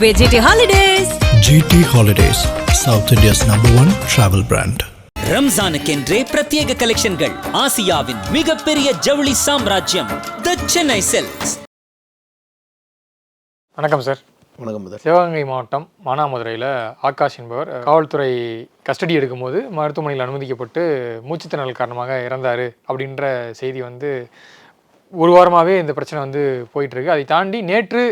GT Holidays. GT Holidays, South India's #1 travel brand. ரம்ஜானுக்கென்றே பிரத்யேக கலெக்ஷன்கள். ஆசியாவின் மிகப்பெரிய ஜவுளி சாம்ராஜ்யம் தி சென்னை சில்க்ஸ். வணக்கம் சார். வணக்கம் சார். சிவகங்கை மாவட்டம் மானாமதுரையில் ஆகாஷ் என்பவர் காவல்துறை கஸ்டடி எடுக்கும்போது மருத்துவமனையில் அனுமதிக்கப்பட்டு மூச்சுத்திணறல் காரணமாக இறந்தார் அப்படின்ற செய்தி ஒரு வாரமாகவே இந்த பிரச்சனை போயிட்டுருக்கு. அதை தாண்டி நேற்று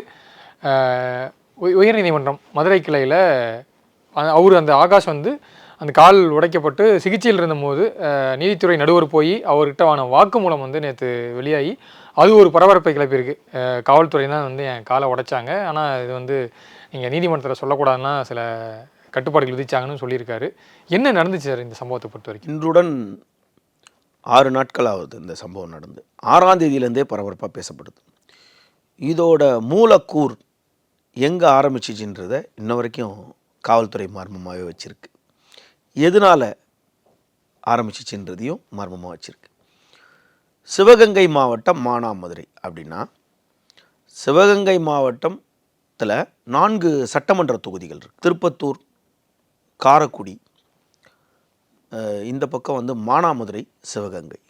உயர்நீதிமன்றம் மதுரை கிளையில் அந்த ஆகாஷ் அந்த கால் உடைக்கப்பட்டு சிகிச்சையில் இருந்தபோது நீதித்துறை நடுவர் போய் அவர்கிட்ட வாக்குமூலம் நேற்று வெளியாகி அது ஒரு பரபரப்பை கிளப்பியிருக்கு. காவல்துறை தான் என் காலை உடைச்சாங்க, ஆனால் இது நீங்கள் நீதிமன்றத்தில் சொல்லக்கூடாதுன்னா சில கட்டுப்பாடுகள் விதிச்சாங்கன்னு சொல்லியிருக்காரு. என்ன நடந்துச்சு சார் இந்த சம்பவத்தை பொறுத்த வரைக்கும்? இன்றுடன் 6 நாட்கள் ஆகுது இந்த சம்பவம் நடந்து. 6ஆம் தேதியிலேருந்தே பரபரப்பாக பேசப்படுது. இதோட மூலக்கூர் எங்கே ஆரம்பிச்சிச்சுன்றதை இன்ன வரைக்கும் காவல்துறை மர்மமாகவே வச்சுருக்கு. எதனால் ஆரம்பிச்சிச்சுன்றதையும் மர்மமாக வச்சுருக்கு. சிவகங்கை மாவட்டம் மானாமதுரை அப்படின்னா, சிவகங்கை மாவட்டத்தில் 4 சட்டமன்ற தொகுதிகள் இருக்குது. திருப்பத்தூர், காரைக்குடி, இந்த பக்கம் மானாமதுரை, சிவகங்கை.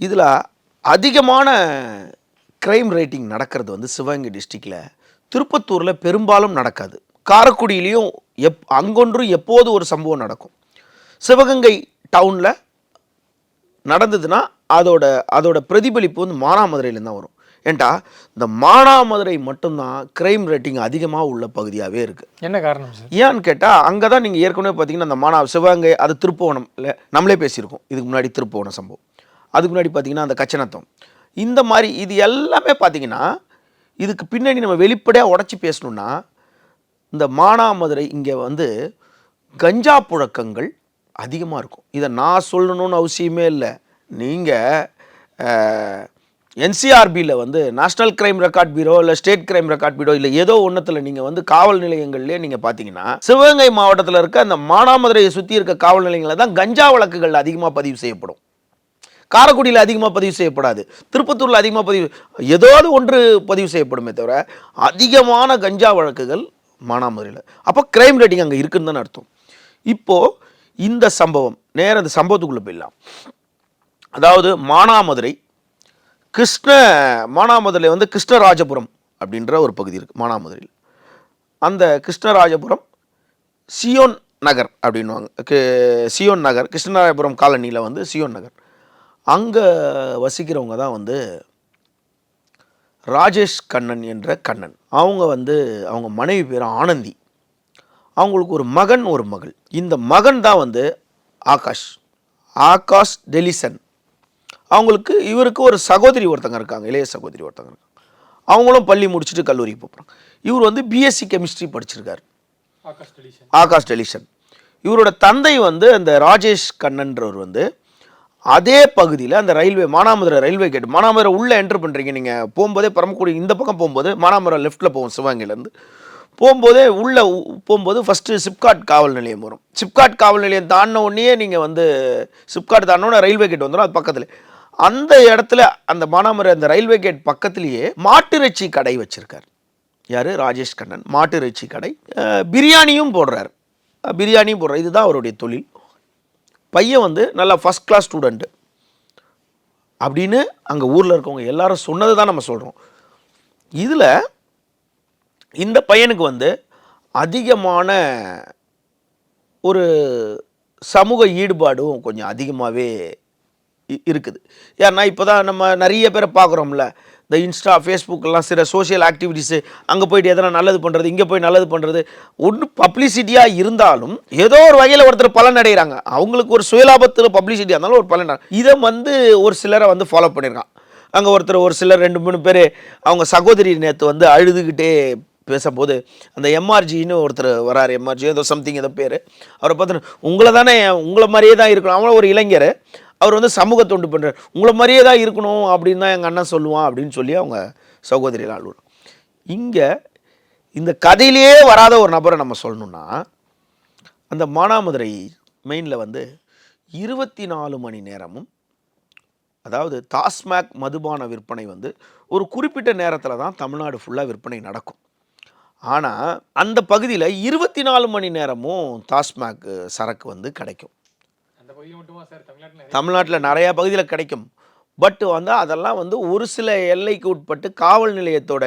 இதில் அதிகமான க்ரைம் ரேட்டிங் நடக்கிறது சிவகங்கை டிஸ்ட்ரிக்டில். திருப்பத்தூரில் பெரும்பாலும் நடக்காது. காரைக்குடியிலையும் அங்கொன்றும் எப்போது ஒரு சம்பவம் நடக்கும். சிவகங்கை டவுனில் நடந்ததுன்னா அதோட பிரதிபலிப்பு மானாமதுரையிலேருந்து தான் வரும். ஏன்டா இந்த மானாமதுரை மட்டும்தான் க்ரைம் ரேட்டிங் அதிகமாக உள்ள பகுதியாகவே இருக்குது. என்ன காரணம் சார்? ஏன்னு கேட்டால் அங்கே தான் நீங்கள் ஏற்கனவே பார்த்தீங்கன்னா அந்த சிவகங்கை, அது திருப்புவனம் இல்லை, நம்மளே பேசியிருக்கோம் இதுக்கு முன்னாடி திருப்புவனம் சம்பவம். அதுக்கு முன்னாடி பார்த்தீங்கன்னா அந்த கச்சனத்தம், இந்த மாதிரி இது எல்லாமே பார்த்தீங்கன்னா இதுக்கு பின்னாடி நம்ம வெளிப்படையாக உடச்சி பேசணுன்னா, இந்த மானாமதுரை இங்கே கஞ்சா புழக்கங்கள் அதிகமாக இருக்கும். இதை நான் சொல்லணும்னு அவசியமே இல்லை. நீங்கள் என்சிஆர்பியில் நேஷ்னல் கிரைம் ரெக்கார்ட் பியூரோ இல்லை ஸ்டேட் கிரைம் ரெக்கார்ட் பியூரோ இல்லை ஏதோ ஒன்றத்தில் நீங்கள் காவல் நிலையங்கள்லேயே நீங்கள் பார்த்தீங்கன்னா, சிவகங்கை மாவட்டத்தில் இருக்க அந்த மானாமதுரையை சுற்றி இருக்க காவல் நிலையங்களில் தான் கஞ்சா வழக்குகள் அதிகமாக பதிவு செய்யப்படும். காரைக்குடியில் அதிகமாக பதிவு செய்யப்படாது, திருப்பத்தூரில் அதிகமாக ஏதாவது ஒன்று பதிவு செய்யப்படுமே தவிர அதிகமான கஞ்சா வழக்குகள் மானாமதுரையில். அப்போ கிரைம் ரேட்டிங் அங்கே இருக்குன்னு தானே அர்த்தம். இப்போது இந்த சம்பவம் நேர அந்த சம்பவத்துக்குள்ளே போயிடலாம். அதாவது மானாமதுரை மானாமதுரையில் கிருஷ்ணராஜபுரம் அப்படின்ற ஒரு பகுதி இருக்குது மானாமதுரையில். அந்த கிருஷ்ணராஜபுரம் சியோன் நகர் அப்படின்வாங்க. சியோன் நகர், கிருஷ்ணராஜபுரம் காலனியில் சியோன் நகர். அங்கே வசிக்கிறவங்க தான் ராஜேஷ் கண்ணன் என்ற கண்ணன். அவங்க அவங்க மனைவி பேர் ஆனந்தி. அவங்களுக்கு ஒரு மகன், ஒரு மகள். இந்த மகன் தான் ஆகாஷ் டெலிசன். இவருக்கு ஒரு சகோதரி ஒருத்தங்க இருக்காங்க, இளைய சகோதரி ஒருத்தங்க இருக்காங்க. அவங்களும் பள்ளி முடிச்சுட்டு கல்லூரிக்கு போகிறாங்க. இவர் பிஎஸ்சி கெமிஸ்ட்ரி படிச்சிருக்காரு, ஆகாஷ் டெலிசன். இவரோட தந்தை அந்த ராஜேஷ் கண்ணன்றவர் அதே பகுதியில் அந்த மானாமதுரை ரயில்வே கேட், மானாமதுரை உள்ளே என்ட்ரு பண்ணுறீங்க நீங்கள் போகும்போதே, பரமக்குடி இந்த பக்கம் போகும்போது மானாமதுரை லெஃப்ட்டில் போகும். சிவகங்கையிலேருந்து போகும்போதே உள்ளே போகும்போது ஃபஸ்ட்டு சிப்காட் காவல் நிலையம் வரும். சிப்காட் காவல் நிலையம் தாண்டின உடனே நீங்கள் சிப்காட் தாண்டினோட ரயில்வே கேட் வந்துடும். அது பக்கத்தில் அந்த இடத்துல அந்த மானாமதுரை அந்த ரயில்வே கேட் பக்கத்துலேயே மாட்டிறைச்சி கடை வச்சுருக்கார். யார்? ராஜேஷ் கண்ணன். மாட்டிறைச்சி கடை, பிரியாணியும் போடுறார். இதுதான் அவருடைய தொழில். பையன் நல்லா ஃபஸ்ட் கிளாஸ் ஸ்டூடெண்ட்டு அப்படின்னு அங்கே ஊரில் இருக்கவங்க எல்லாரும் சொன்னது தான் நம்ம சொல்கிறோம். இதில் இந்த பையனுக்கு அதிகமான ஒரு சமூக ஈடுபாடும் கொஞ்சம் அதிகமாகவே இருக்குது. ஏன்னா இப்போ தான் நம்ம நிறைய பேரை பார்க்குறோம்ல, இந்த இன்ஸ்டா, ஃபேஸ்புக்கெல்லாம் சில சோஷியல் ஆக்டிவிட்டீஸு, அங்கே போயிட்டு எதனா நல்லது பண்ணுறது, இங்கே போய் நல்லது பண்ணுறது, ஒன்று பப்ளிசிட்டியாக இருந்தாலும் ஏதோ ஒரு வகையில் ஒருத்தர் பலன் அடைகிறாங்க. அவங்களுக்கு ஒரு சுயலாபத்தில் பப்ளிசிட்டியாக இருந்தாலும் ஒரு பலன். இதை ஒரு சிலரை ஃபாலோ பண்ணியிருக்கான். அங்கே ஒரு சிலர் 2-3 பேர் அவங்க சகோதரி நேற்று அழுதுகிட்டே பேசும்போது அந்த எம்ஆர்ஜின்னு ஒருத்தர் வராரு. எம்ஆர்ஜி ஏதோ சம்திங் ஏதோ பேர். அவரை பார்த்து உங்களை மாதிரியே தான் இருக்கணும். அவங்கள ஒரு இளைஞர், அவர் சமூக தொண்டு பண்ணுறார், உங்களை மாதிரியே தான் இருக்கணும் அப்படின்னு தான் எங்கள் அண்ணன் சொல்லுவான் அப்படின்னு சொல்லி அவங்க சகோதரியில் ஆளுவோம். இங்கே இந்த கதையிலே வராத ஒரு நபரை நம்ம சொல்லணும்னா, அந்த மானாமதுரை மெயினில் 24 மணி நேரமும், அதாவது டாஸ்மாக் மதுபான விற்பனை ஒரு குறிப்பிட்ட நேரத்தில் தான் தமிழ்நாடு ஃபுல்லாக விற்பனை நடக்கும். ஆனால் அந்த பகுதியில் 24 மணி நேரமும் டாஸ்மாக் சரக்கு வந்து கிடைக்கும். தமிழ்நாட்டில் நிறையா பகுதியில் கிடைக்கும். பட் வந்து அதெல்லாம் வந்து ஒரு சில எல்லைக்கு உட்பட்டு காவல் நிலையத்தோட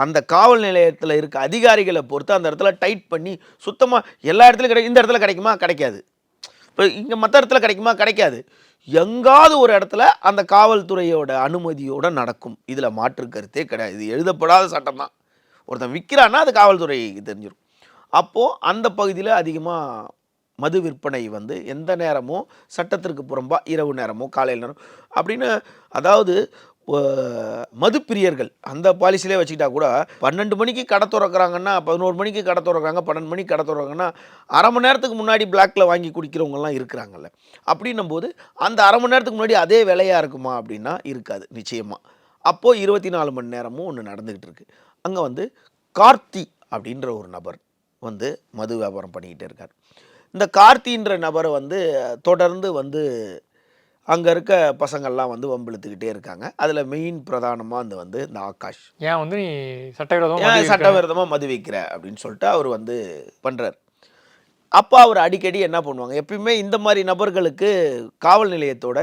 அந்த காவல் நிலையத்தில் இருக்க அதிகாரிகளை பொறுத்து அந்த இடத்துல டைட் பண்ணி சுத்தமாக எல்லா இடத்துலையும் கிடைக்கும். இந்த இடத்துல கிடைக்குமா? கிடைக்காது. இப்போ இங்கே மற்ற இடத்துல கிடைக்குமா? கிடைக்காது. எங்காவது ஒரு இடத்துல அந்த காவல்துறையோட அனுமதியோடு நடக்கும். இதில் மாற்று கருத்தே கிடையாது. இது எழுதப்படாத சட்டம் தான். ஒருத்தன் விற்கிறான்னா அது காவல்துறைக்கு தெரிஞ்சிடும். அப்போது அந்த பகுதியில் அதிகமாக மது விற்பனை வந்து எந்த நேரமோ சட்டத்திற்கு புறம்பா இரவு நேரமோ காலையில் நேரம் அப்படின்னு, அதாவது மது பிரியர்கள் அந்த பாலிசிலே வச்சுக்கிட்டா கூட 12 மணிக்கு கடை திறக்கிறாங்கன்னா 11 மணிக்கு கடை திறக்கிறாங்க, 12 மணிக்கு கடை திறக்கிறாங்கன்னா அரை மணி நேரத்துக்கு முன்னாடி பிளாக்ல வாங்கி குடிக்கிறவங்கலாம் இருக்கிறாங்கல்ல. அப்படின்னும் போது அந்த அரை மணி நேரத்துக்கு முன்னாடி அதே விலையாக இருக்குமா அப்படின்னா இருக்காது நிச்சயமாக. அப்போது 24 மணி நேரமும் ஒன்று நடந்துக்கிட்டு இருக்கு. அங்கே வந்து கார்த்தி அப்படின்ற ஒரு நபர் வந்து மது வியாபாரம் பண்ணிக்கிட்டே இருக்கார். இந்த கார்த்தின்ற நபரை வந்து தொடர்ந்து வந்து அங்கே இருக்க பசங்கள்லாம் வந்து வம்பிழுத்துக்கிட்டே இருக்காங்க. அதில் மெயின் பிரதானமாக வந்து இந்த ஆகாஷ் ஏன் வந்து நீ சட்டவிரோதமாக மது வைக்கிற அப்படின்னு சொல்லிட்டு அவர் வந்து பண்ணுறார். அப்போ அவர் அடிக்கடி என்ன பண்ணுவாங்க, எப்பயுமே இந்த மாதிரி நபர்களுக்கு காவல் நிலையத்தோட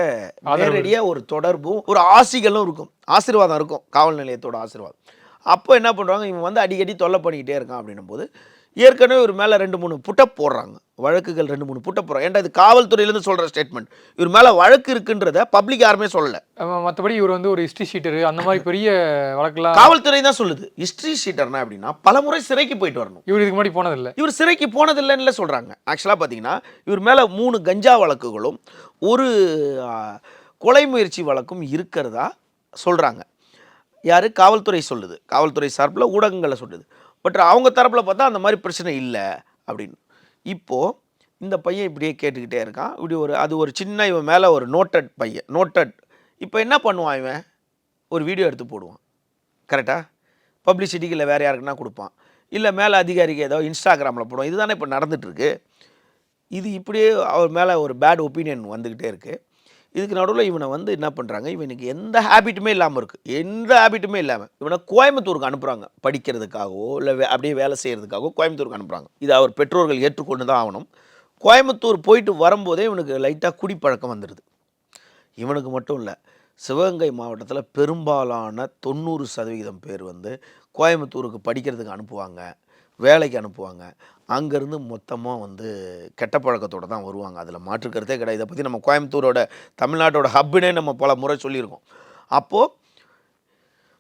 நேரடியாக ஒரு தொடர்பும் ஒரு ஆசிகளும் இருக்கும், ஆசீர்வாதம் இருக்கும், காவல் நிலையத்தோட ஆசீர்வாதம். அப்போ என்ன பண்ணுவாங்க, இவன் வந்து அடிக்கடி தொல்லை பண்ணிக்கிட்டே இருக்கான் அப்படின்னும் போது ஏற்கனவே இவர் மேலே 2-3 புட்டப் போடுறாங்க, வழக்குகள் 2-3 புட்டப் போடுறாங்க. ஏன்டா இது காவல்துறையிலேருந்து சொல்கிற ஸ்டேட்மெண்ட், இவர் மேலே வழக்கு இருக்குன்றத பப்ளிக் யாருமே சொல்லலை. மற்றபடி இவர் வந்து ஒரு ஹிஸ்ட்ரி ஷீட்டரு அந்த மாதிரி பெரிய வழக்கெல்லாம் காவல்துறை தான் சொல்லுது. ஹிஸ்ட்ரி ஷீட்டர்னா அப்படின்னா பல முறை சிறைக்கு போயிட்டு வரணும். இவர் இதுக்கு முன்னாடி போனதில்லை, இவர் சிறைக்கு போனதில்லைன்னு சொல்கிறாங்க. ஆக்சுவலாக பார்த்தீங்கன்னா இவர் மேலே 3 கஞ்சா வழக்குகளும் ஒரு கொலை முயற்சி வழக்கும் இருக்கிறதா சொல்கிறாங்க. யார்? காவல்துறை சொல்லுது, காவல்துறை சார்பில் ஊடகங்களை சொல்லுது. பட் அவங்க தரப்பில் பார்த்தா அந்த மாதிரி பிரச்சனை இல்லை அப்படின்னு. இப்போது இந்த பையன் இப்படியே கேட்டுக்கிட்டே இருக்கான். இப்படி ஒரு சின்ன இவன் மேலே ஒரு நோட்டட் பையன், நோட்டட். இப்போ என்ன பண்ணுவான், இவன் ஒரு வீடியோ எடுத்து போடுவான். கரெக்டாக பப்ளிசிட்டிக்கு இல்லை வேறு யாருக்குன்னா கொடுப்பான், இல்லை மேலே அதிகாரிக்கு ஏதோ இன்ஸ்டாகிராமில் போடுவான். இதுதானே இப்போ நடந்துகிட்ருக்கு. இது இப்படியே அவர் மேலே ஒரு பேட் ஒப்பீனியன் வந்துக்கிட்டே இருக்குது. இதுக்கு நடுவில் இவனை வந்து என்ன பண்ணுறாங்க, இவனுக்கு எந்த ஹேபிட்டுமே இல்லாமல் இருக்குது, எந்த ஹேபிட்டுமே இல்லாமல் இவனை கோயம்புத்தூருக்கு அனுப்புகிறாங்க. படிக்கிறதுக்காகவோ இல்லை அப்படியே வேலை செய்கிறதுக்காகவோ கோயம்புத்தூருக்கு அனுப்புகிறாங்க. இது அவர் பெற்றோர்கள் ஏற்றுக்கொண்டு தான் ஆகணும். கோயம்புத்தூர் போயிட்டு வரும்போதே இவனுக்கு லைட்டாக குடிப்பழக்கம் வந்துடுது. இவனுக்கு மட்டும் இல்லை, சிவகங்கை மாவட்டத்தில் பெரும்பாலான 90% பேர் வந்து கோயம்புத்தூருக்கு படிக்கிறதுக்கு அனுப்புவாங்க, வேலைக்கு அனுப்புவாங்க. அங்கேருந்து மொத்தமாக வந்து கெட்ட பழக்கத்தோடு தான் வருவாங்க. அதில் மாற்றுக்கிறதே கிடையாது. இதை பற்றி நம்ம கோயம்புத்தூரோட தமிழ்நாட்டோட ஹப்புனே நம்ம பல முறை சொல்லியிருக்கோம். அப்போது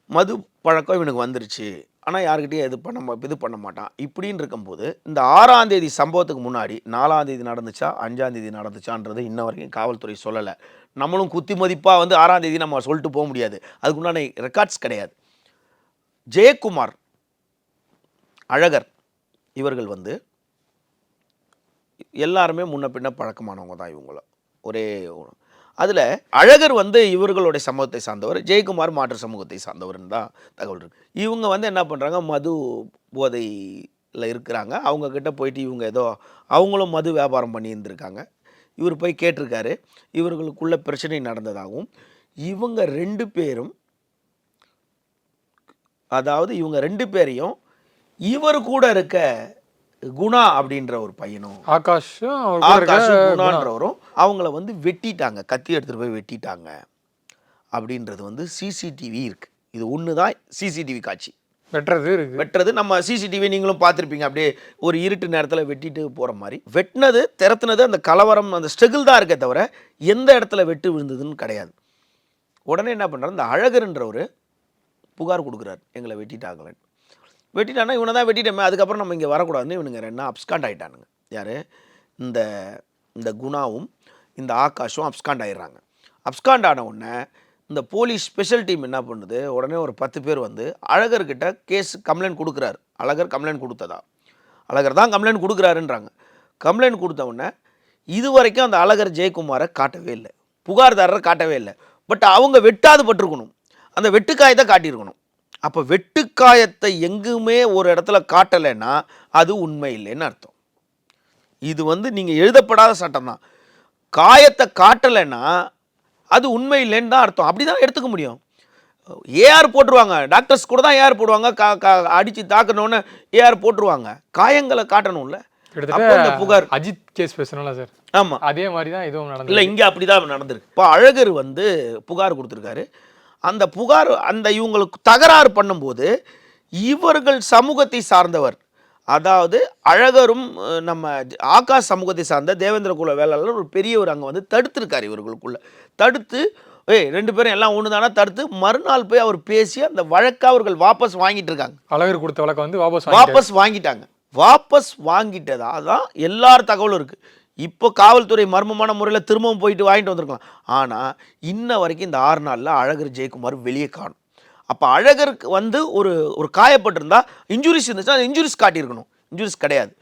மது பழக்கம் இவனுக்கு வந்துருச்சு, ஆனால் யாருக்கிட்டையும் இது பண்ண மாட்டான். இப்படின்னு இருக்கும்போது இந்த 6ஆம் தேதி சம்பவத்துக்கு முன்னாடி 4ஆம் தேதி நடந்துச்சா 5ஆம் தேதி நடந்துச்சான்றது இன்ன வரைக்கும் காவல்துறை சொல்லலை. நம்மளும் குத்தி மதிப்பாக வந்து 6ஆம் தேதி நம்ம சொல்லிட்டு போக முடியாது, அதுக்குண்டான ரெக்கார்ட்ஸ் கிடையாது. ஜெயக்குமார், அழகர் இவர்கள் வந்து எல்லாருமே முன்ன பின்ன பழக்கமானவங்க தான் இவங்கள. ஒரே அதில் அழகர் வந்து இவர்களுடைய சமூகத்தை சார்ந்தவர், ஜெயக்குமார் மாற்று சமூகத்தை சார்ந்தவர்னு தான் தகவல் இருக்குது. இவங்க வந்து என்ன பண்ணுறாங்க, மது போதையில் இருக்கிறாங்க. அவங்கக்கிட்ட போயிட்டு இவங்க ஏதோ அவங்களும் மது வியாபாரம் பண்ணி இருந்திருக்காங்க. இவர் போய் கேட்டிருக்காரு. இவர்களுக்குள்ள பிரச்சனை நடந்ததாகவும் இவங்க 2 பேரும், அதாவது இவங்க 2 பேரையும் இவர் கூட இருக்க குணா அப்படின்ற ஒரு பையனும் ஆகாஷ் குணான்றவரும் அவங்கள வந்து வெட்டிட்டாங்க, கத்தி எடுத்துகிட்டு போய் வெட்டிட்டாங்க அப்படின்றது வந்து சிசிடிவி இருக்குது. இது ஒன்று தான் சிசிடிவி காட்சி. வெட்டுறது நம்ம சிசிடிவி நீங்களும் பார்த்துருப்பீங்க, அப்படியே ஒரு இருட்டு நேரத்தில் வெட்டிட்டு போகிற மாதிரி. வெட்டினது திறத்துனது அந்த கலவரம் அந்த ஸ்ட்ரகிள் தான் இருக்கே தவிர எந்த இடத்துல வெட்டு விழுந்ததுன்னு கிடையாது. உடனே என்ன பண்ணுறாரு, இந்த அழகர்ன்றவர் புகார் கொடுக்குறாரு, எங்களை வெட்டிட்டாங்களேன்னு. வெட்டிட்டானா இவனை தான் வெட்டிட்டோமே, அதுக்கப்புறம் நம்ம இங்கே வரக்கூடாதுன்னு இவனுங்க 2 அப்ஸ்காண்ட் ஆகிட்டானுங்க. யார்? இந்த குணாவும் இந்த ஆகாஷும் அப்ஸ்காண்ட் ஆகிடுறாங்க. அப்ஸ்காண்ட் ஆன உடனே இந்த போலீஸ் ஸ்பெஷல் டீம் என்ன பண்ணுது, உடனே ஒரு 10 பேர் வந்து அழகர்கிட்ட கம்ப்ளைண்ட் கொடுக்குறாரு. அழகர் கம்ப்ளைண்ட் கொடுத்ததா, அழகர் தான் கம்ப்ளைண்ட் கொடுக்குறாருன்றாங்க. கம்ப்ளைண்ட் கொடுத்த உடனே இது வரைக்கும் அந்த அழகர் ஜெயக்குமாரை காட்டவே இல்லை, புகார்தாரரை காட்டவே இல்லை. பட் அவங்க வெட்டாது பட்டிருக்கணும், அந்த வெட்டுக்காயத்தை காட்டியிருக்கணும். அப்போ வெட்டுக்காயத்தை எங்குமே ஒரு இடத்துல காட்டலைன்னா அது உண்மை இல்லைன்னு அர்த்தம். இது வந்து நீங்கள் எழுதப்படாத சட்டம் தான். காயத்தை காட்டலைன்னா அது உண்மை இல்லைன்னு தான் அர்த்தம். அப்படி தான் எடுத்துக்க முடியும். ஏஆர் போட்டுருவாங்க. டாக்டர்ஸ் கூட தான் ஏஆர் போடுவாங்க. அடித்து தாக்கணுன்னு ஏஆர் போட்டுருவாங்க. காயங்களை காட்டணும்ல. அப்போ இந்த புகார் அஜித் கேஸ் பேசணும்ல சார். ஆமாம், அதே மாதிரி தான் இதுவும் நடந்தது. இல்லை, இங்கே அப்படி தான் நடந்திருக்கு. இப்போ அழகர் வந்து புகார் கொடுத்துருக்காரு. அந்த புகார் அந்த இவங்களுக்கு தகராறு பண்ணும்போது இவர்கள் சமூகத்தை சார்ந்தவர், அதாவது அழகரும் நம்ம ஆகாஷ் சமூகத்தை சார்ந்த தேவேந்திர குல வேளாளர் ஒரு பெரியவர் அங்கே வந்து தடுத்திருக்காரு. இவர்களுக்குள்ள தடுத்து, ரெண்டு பேரும் எல்லாம் ஒன்று தானே தடுத்து மறுநாள் போய் அவர் பேசி அந்த வழக்கை அவர்கள் வாபஸ் வாங்கிட்டு இருக்காங்க. அழகர் கொடுத்த வழக்கை வந்து வாபஸ் வாங்கிட்டாங்க. வாபஸ் வாங்கிட்டதா தான் எல்லார் தகவலும் இருக்குது. இப்போ காவல்துறை மர்மமான முறையில் திரும்பவும் போயிட்டு வாங்கிட்டு வந்திருக்கலாம். ஆனால் இன்ன வரைக்கும் இந்த 6 நாளில் அழகர் ஜெயக்குமார் வெளியே காணும். அப்போ அழகருக்கு வந்து ஒரு காயப்பட்டிருந்தா இன்ஜுரிஸ் இருந்துச்சுன்னா அந்த இன்ஜுரிஸ் காட்டியிருக்கணும். இன்ஜுரிஸ் கிடையாது.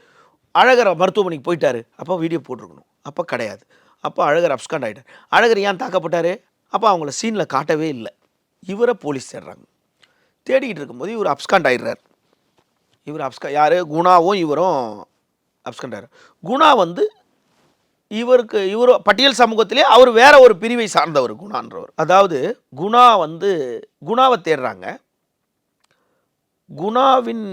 அழகர் மருத்துவமனைக்கு போயிட்டாரு, அப்போ வீடியோ போட்டிருக்கணும். அப்போ கிடையாது. அப்போ அழகர் அப்ஸ்காண்ட் ஆகிட்டார். அழகர் ஏன் தாக்கப்பட்டார்? அப்போ அவங்கள சீனில் காட்டவே இல்லை. இவரை போலீஸ் தேடுறாங்க. தேடிக்கிட்டு இருக்கும்போது இவர் அப்ஸ்காண்ட் ஆகிடுறார். யார்? குணாவும் இவரும் அப்ஸ்காண்ட் ஆகிறார். குணா வந்து இவர் பட்டியல் சமூகத்திலே அவர் வேற ஒரு பிரிவை சார்ந்தவர் குணான்றவர். அதாவது குணாவை தேடுறாங்க. குணாவின்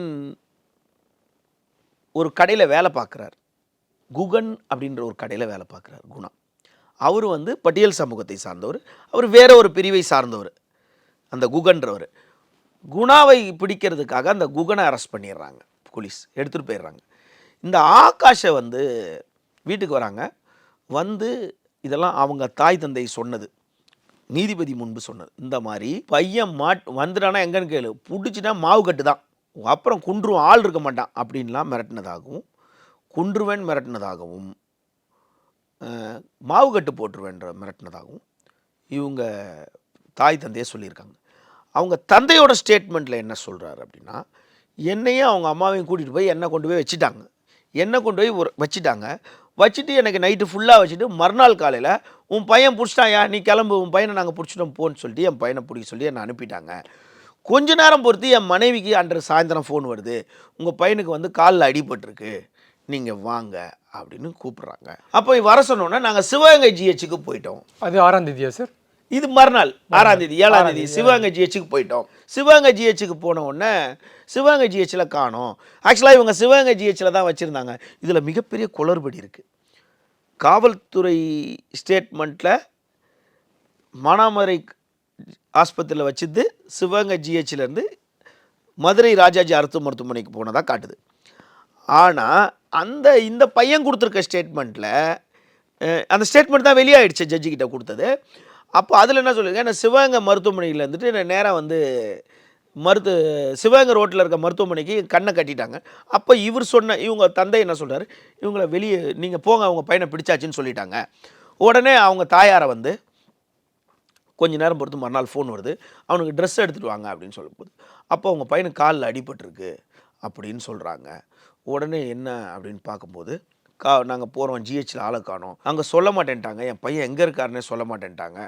ஒரு கடையில் வேலை பார்க்குறார். குகன் அப்படின்ற ஒரு கடையில் வேலை பார்க்குறார் குணா. அவர் வந்து பட்டியல் சமூகத்தை சார்ந்தவர். அவர் வேற ஒரு பிரிவை சார்ந்தவர் அந்த குகன்றவர். குணாவை பிடிக்கிறதுக்காக அந்த குகனை அரெஸ்ட் பண்ணிடுறாங்க. போலீஸ் எடுத்துகிட்டு போயிடுறாங்க. இந்த ஆகாஷை வந்து வீட்டுக்கு வராங்க. வந்து இதெல்லாம் அவங்க தாய் தந்தை சொன்னது, நீதிபதி முன்பு சொன்னது. இந்த மாதிரி பையன் வந்துட்டானா எங்கன்னு கேளு, பிடிச்சிட்டா மாவு கட்டு தான், அப்புறம் குன்றும் ஆள் இருக்க மாட்டான் அப்படின்லாம் மிரட்டினதாகவும், குன்றுவேன் மிரட்டினதாகவும், மாவு கட்டு போட்டுருவேன்ற மிரட்டினதாகவும் இவங்க தாய் தந்தையே சொல்லியிருக்காங்க. அவங்க தந்தையோட ஸ்டேட்மெண்ட்டில் என்ன சொல்கிறாரு அப்படின்னா, என்னையும் அவங்க அம்மாவையும் கூட்டிகிட்டு போய் என்னை கொண்டு போய் வச்சுட்டாங்க. வச்சுட்டு எனக்கு நைட்டு ஃபுல்லாக வச்சுட்டு மறுநாள் காலையில் உன் பையன் பிடிச்சிட்டாயா, நீ கிளம்பு, உன் பையனை நாங்கள் பிடிச்சிட்டோம் போன்னு சொல்லிட்டு என் பையனை பிடிக்க சொல்லி என்னை அனுப்பிட்டாங்க. கொஞ்ச நேரம் பொறுத்து என் மனைவிக்கு அன்று சாயந்தரம் ஃபோன் வருது, உங்கள் பையனுக்கு வந்து காலில் அடிபட்டிருக்கு, நீங்கள் வாங்க அப்படின்னு கூப்பிட்றாங்க. அப்போ வர சொன்னோன்னே நாங்கள் சிவகங்கை ஜிஹெச்சுக்கு போயிட்டோம். அது 6ஆம் தேதியா சார்? இது மறுநாள் 6ஆம் தேதி 7ஆம் தேதி சிவகங்கை ஜிஹெச்சுக்கு போயிட்டோம். சிவகங்கை ஜிஹெச்சுக்கு போன உடனே சிவகங்கை ஜிஹெச்சில் காணோம். ஆக்சுவலாக இவங்க சிவகங்கை ஜிஹெச்சில் தான் வச்சுருந்தாங்க. இதில் மிகப்பெரிய குளறுபடி இருக்குது. காவல்துறை ஸ்டேட்மெண்ட்டில் மானாமதுரை ஆஸ்பத்திரியில் வச்சுட்டு சிவகங்கை ஜிஹெச்சிலேருந்து மதுரை ராஜாஜி அரசு மருத்துவமனைக்கு போனதாக காட்டுது. ஆனால் இந்த பையன் கொடுத்துருக்க ஸ்டேட்மெண்ட்டில் அந்த ஸ்டேட்மெண்ட் தான் வெளியாகிடுச்சு ஜட்ஜிக்கிட்ட கொடுத்தது. அப்போ அதில் என்ன சொல்லியிருக்கேன், நான் சிவகங்கை மருத்துவமனையில் இருந்துட்டு நான் நேராக வந்து சிவகங்கை ரோட்டில் இருக்க மருத்துவமனைக்கு கண்ணை கட்டிட்டாங்க. அப்போ இவங்க தந்தை என்ன சொல்கிறாரு, இவங்களை வெளியே நீங்கள் போங்க, அவங்க பையனை பிடிச்சாச்சுன்னு சொல்லிட்டாங்க. உடனே அவங்க தாயாரை வந்து கொஞ்ச நேரம் பொறுத்து மறுநாள் ஃபோன் வருது, அவனுக்கு ட்ரெஸ் எடுத்துகிட்டு வாங்க அப்படின்னு சொல்லும்போது, அப்போ அவங்க பையனுக்கு காலில் அடிபட்டிருக்கு அப்படின்னு சொல்கிறாங்க. உடனே என்ன அப்படின்னு பார்க்கும்போது, நாங்கள் போகிறோம், ஜிஹெச்சில் ஆளை காணோம், அங்கே சொல்ல மாட்டேன்ட்டாங்க, என் பையன் எங்கே இருக்காருன்னே சொல்ல மாட்டேன்ட்டாங்க.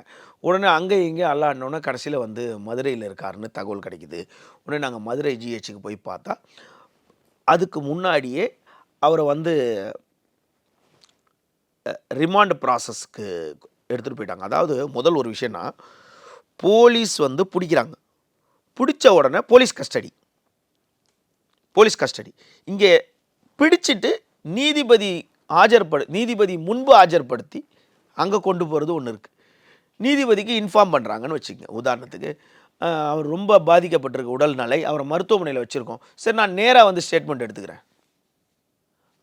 உடனே அங்கே இங்கே அல்லாடினோடனே கடைசியில் வந்து மதுரையில் இருக்காருன்னு தகவல் கிடைக்குது. உடனே நாங்கள் மதுரை ஜிஹெச்சுக்கு போய் பார்த்தா அதுக்கு முன்னாடியே அவரை வந்து ரிமாண்ட் ப்ராசஸ்க்கு எடுத்துகிட்டு போயிட்டாங்க. அதாவது முதல் ஒரு விஷயம்னா, போலீஸ் வந்து பிடிக்கிறாங்க, பிடிச்ச உடனே போலீஸ் கஸ்டடி இங்கே பிடிச்சிட்டு நீதிபதி முன்பு ஆஜர்படுத்தி அங்கே கொண்டு போகிறது ஒன்று இருக்குது. நீதிபதிக்கு இன்ஃபார்ம் பண்ணுறாங்கன்னு வச்சுக்கோங்க. உதாரணத்துக்கு அவர் ரொம்ப பாதிக்கப்பட்டிருக்கு உடல்நிலை, அவரை மருத்துவமனையில் வச்சுருக்கோம், சரி நான் நேராக வந்து ஸ்டேட்மெண்ட் எடுத்துக்கிறேன்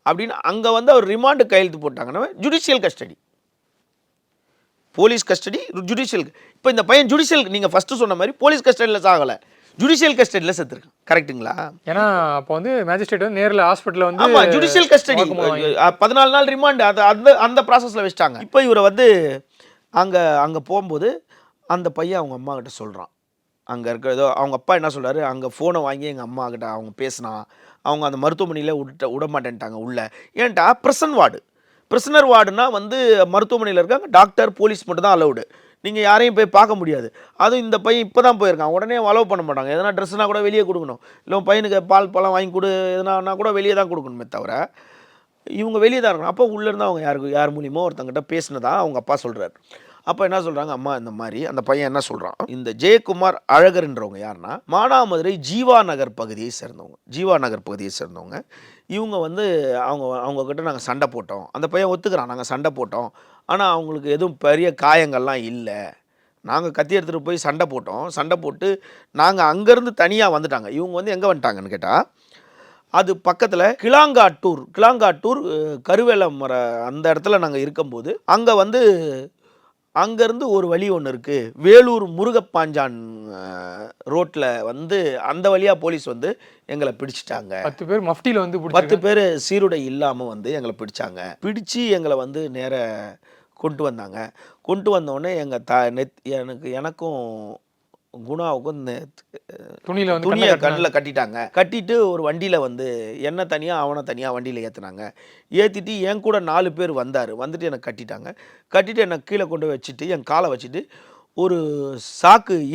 அப்படின்னு அங்கே வந்து அவர் ரிமாண்டு கையெழுத்து போட்டாங்கன்னா judicial custody, police custody, judicial. இப்போ இந்த பையன் ஜுடிஷியல், நீங்கள் ஃபஸ்ட்டு சொன்ன மாதிரி போலீஸ் கஸ்டடியில் சாகலை, ஜுடிஷியல் கஸ்டடியில் செத்துருக்கான். கரெக்டுங்களா? ஏன்னா அப்போ வந்து மேஜிஸ்ட்ரேட் வந்து நேரில் ஹாஸ்பிட்டலில் வந்து ஆமாம், ஜுடிஷியல் கஸ்டடி 14 நாள் ரிமாண்டு அந்த ப்ராசஸில் வச்சுட்டாங்க. இப்போ இவரை வந்து அங்கே போகும்போது அந்த பையன் அவங்க அம்மா கிட்ட சொல்கிறான், அங்கே இருக்க ஏதோ அவங்க அப்பா என்ன சொல்கிறாரு, அங்கே ஃபோனை வாங்கி எங்கள் அம்மா கிட்ட அவங்க பேசினா, அவங்க அந்த மருத்துவமனையில் விட மாட்டேன்ட்டாங்க உள்ள. ஏன்ட்டா ப்ரிசனர் வார்டுனா வந்து மருத்துவமனையில் இருக்காங்க, டாக்டர் போலீஸ் மட்டும் தான் அலவுடு, நீங்கள் யாரையும் போய் பார்க்க முடியாது. அதுவும் இந்த பையன் இப்போ தான் போயிருக்கான், உடனே அலோவ் பண்ண மாட்டாங்க. எதனா ட்ரெஸ்னா கூட வெளியே கொடுக்கணும், இல்லை பையனுக்கு பால் பழம் வாங்கி கொடு எதனா கூட வெளியே தான் கொடுக்கணுமே தவிர இவங்க வெளியே தான் இருக்கணும். அப்போ உள்ளேருந்து அவங்க யார் மூலியமோ ஒருத்தங்கிட்ட பேசினதா அவங்க அப்பா சொல்கிறார். அப்போ என்ன சொல்கிறாங்க, அம்மா இந்த மாதிரி அந்த பையன் என்ன சொல்கிறான், இந்த ஜெயக்குமார் அழகர்ன்றவங்க யாருன்னா மானாமதுரை ஜீவா நகர் பகுதியை சேர்ந்தவங்க. இவங்க வந்து அவங்கக்கிட்ட நாங்கள் சண்டை போட்டோம். அந்த பையன் ஒத்துக்கிறான், நாங்கள் சண்டை போட்டோம், ஆனால் அவங்களுக்கு எதுவும் பெரிய காயங்கள்லாம் இல்லை. நாங்கள் கத்தி எடுத்துகிட்டு போய் சண்டை போட்டு நாங்கள் அங்கேருந்து தனியாக வந்துட்டாங்க. இவங்க வந்து எங்கே வந்துட்டாங்கன்னு கேட்டால், அது பக்கத்தில் கிளாங்காட்டூர் கருவேல மர அந்த இடத்துல நாங்கள் இருக்கும்போது அங்கே வந்து அங்கேருந்து ஒரு வழி ஒன்று இருக்குது, வேலூர் முருகப்பாஞ்சான் ரோட்டில் வந்து அந்த வழியாக போலீஸ் வந்து எங்களை பிடிச்சிட்டாங்க. 10 பேர் மஃப்டியில் வந்து 10 பேர் சீருடை இல்லாமல் வந்து எங்களை பிடிச்சி எங்களை வந்து நேர கொண்டு வந்தோடனே எங்கள் எனக்கும் குணாவுக்கும் துணியை கண்ணில் கட்டிட்டு ஒரு வண்டியில் வந்து என்ன தனியாக அவனை தனியாக வண்டியில் ஏற்றிட்டு என் கூட 4 பேர் வந்துட்டு என்னை கட்டிட்டு என்னை கீழே கொண்டு வச்சுட்டு என் காலை வச்சுட்டு ஒரு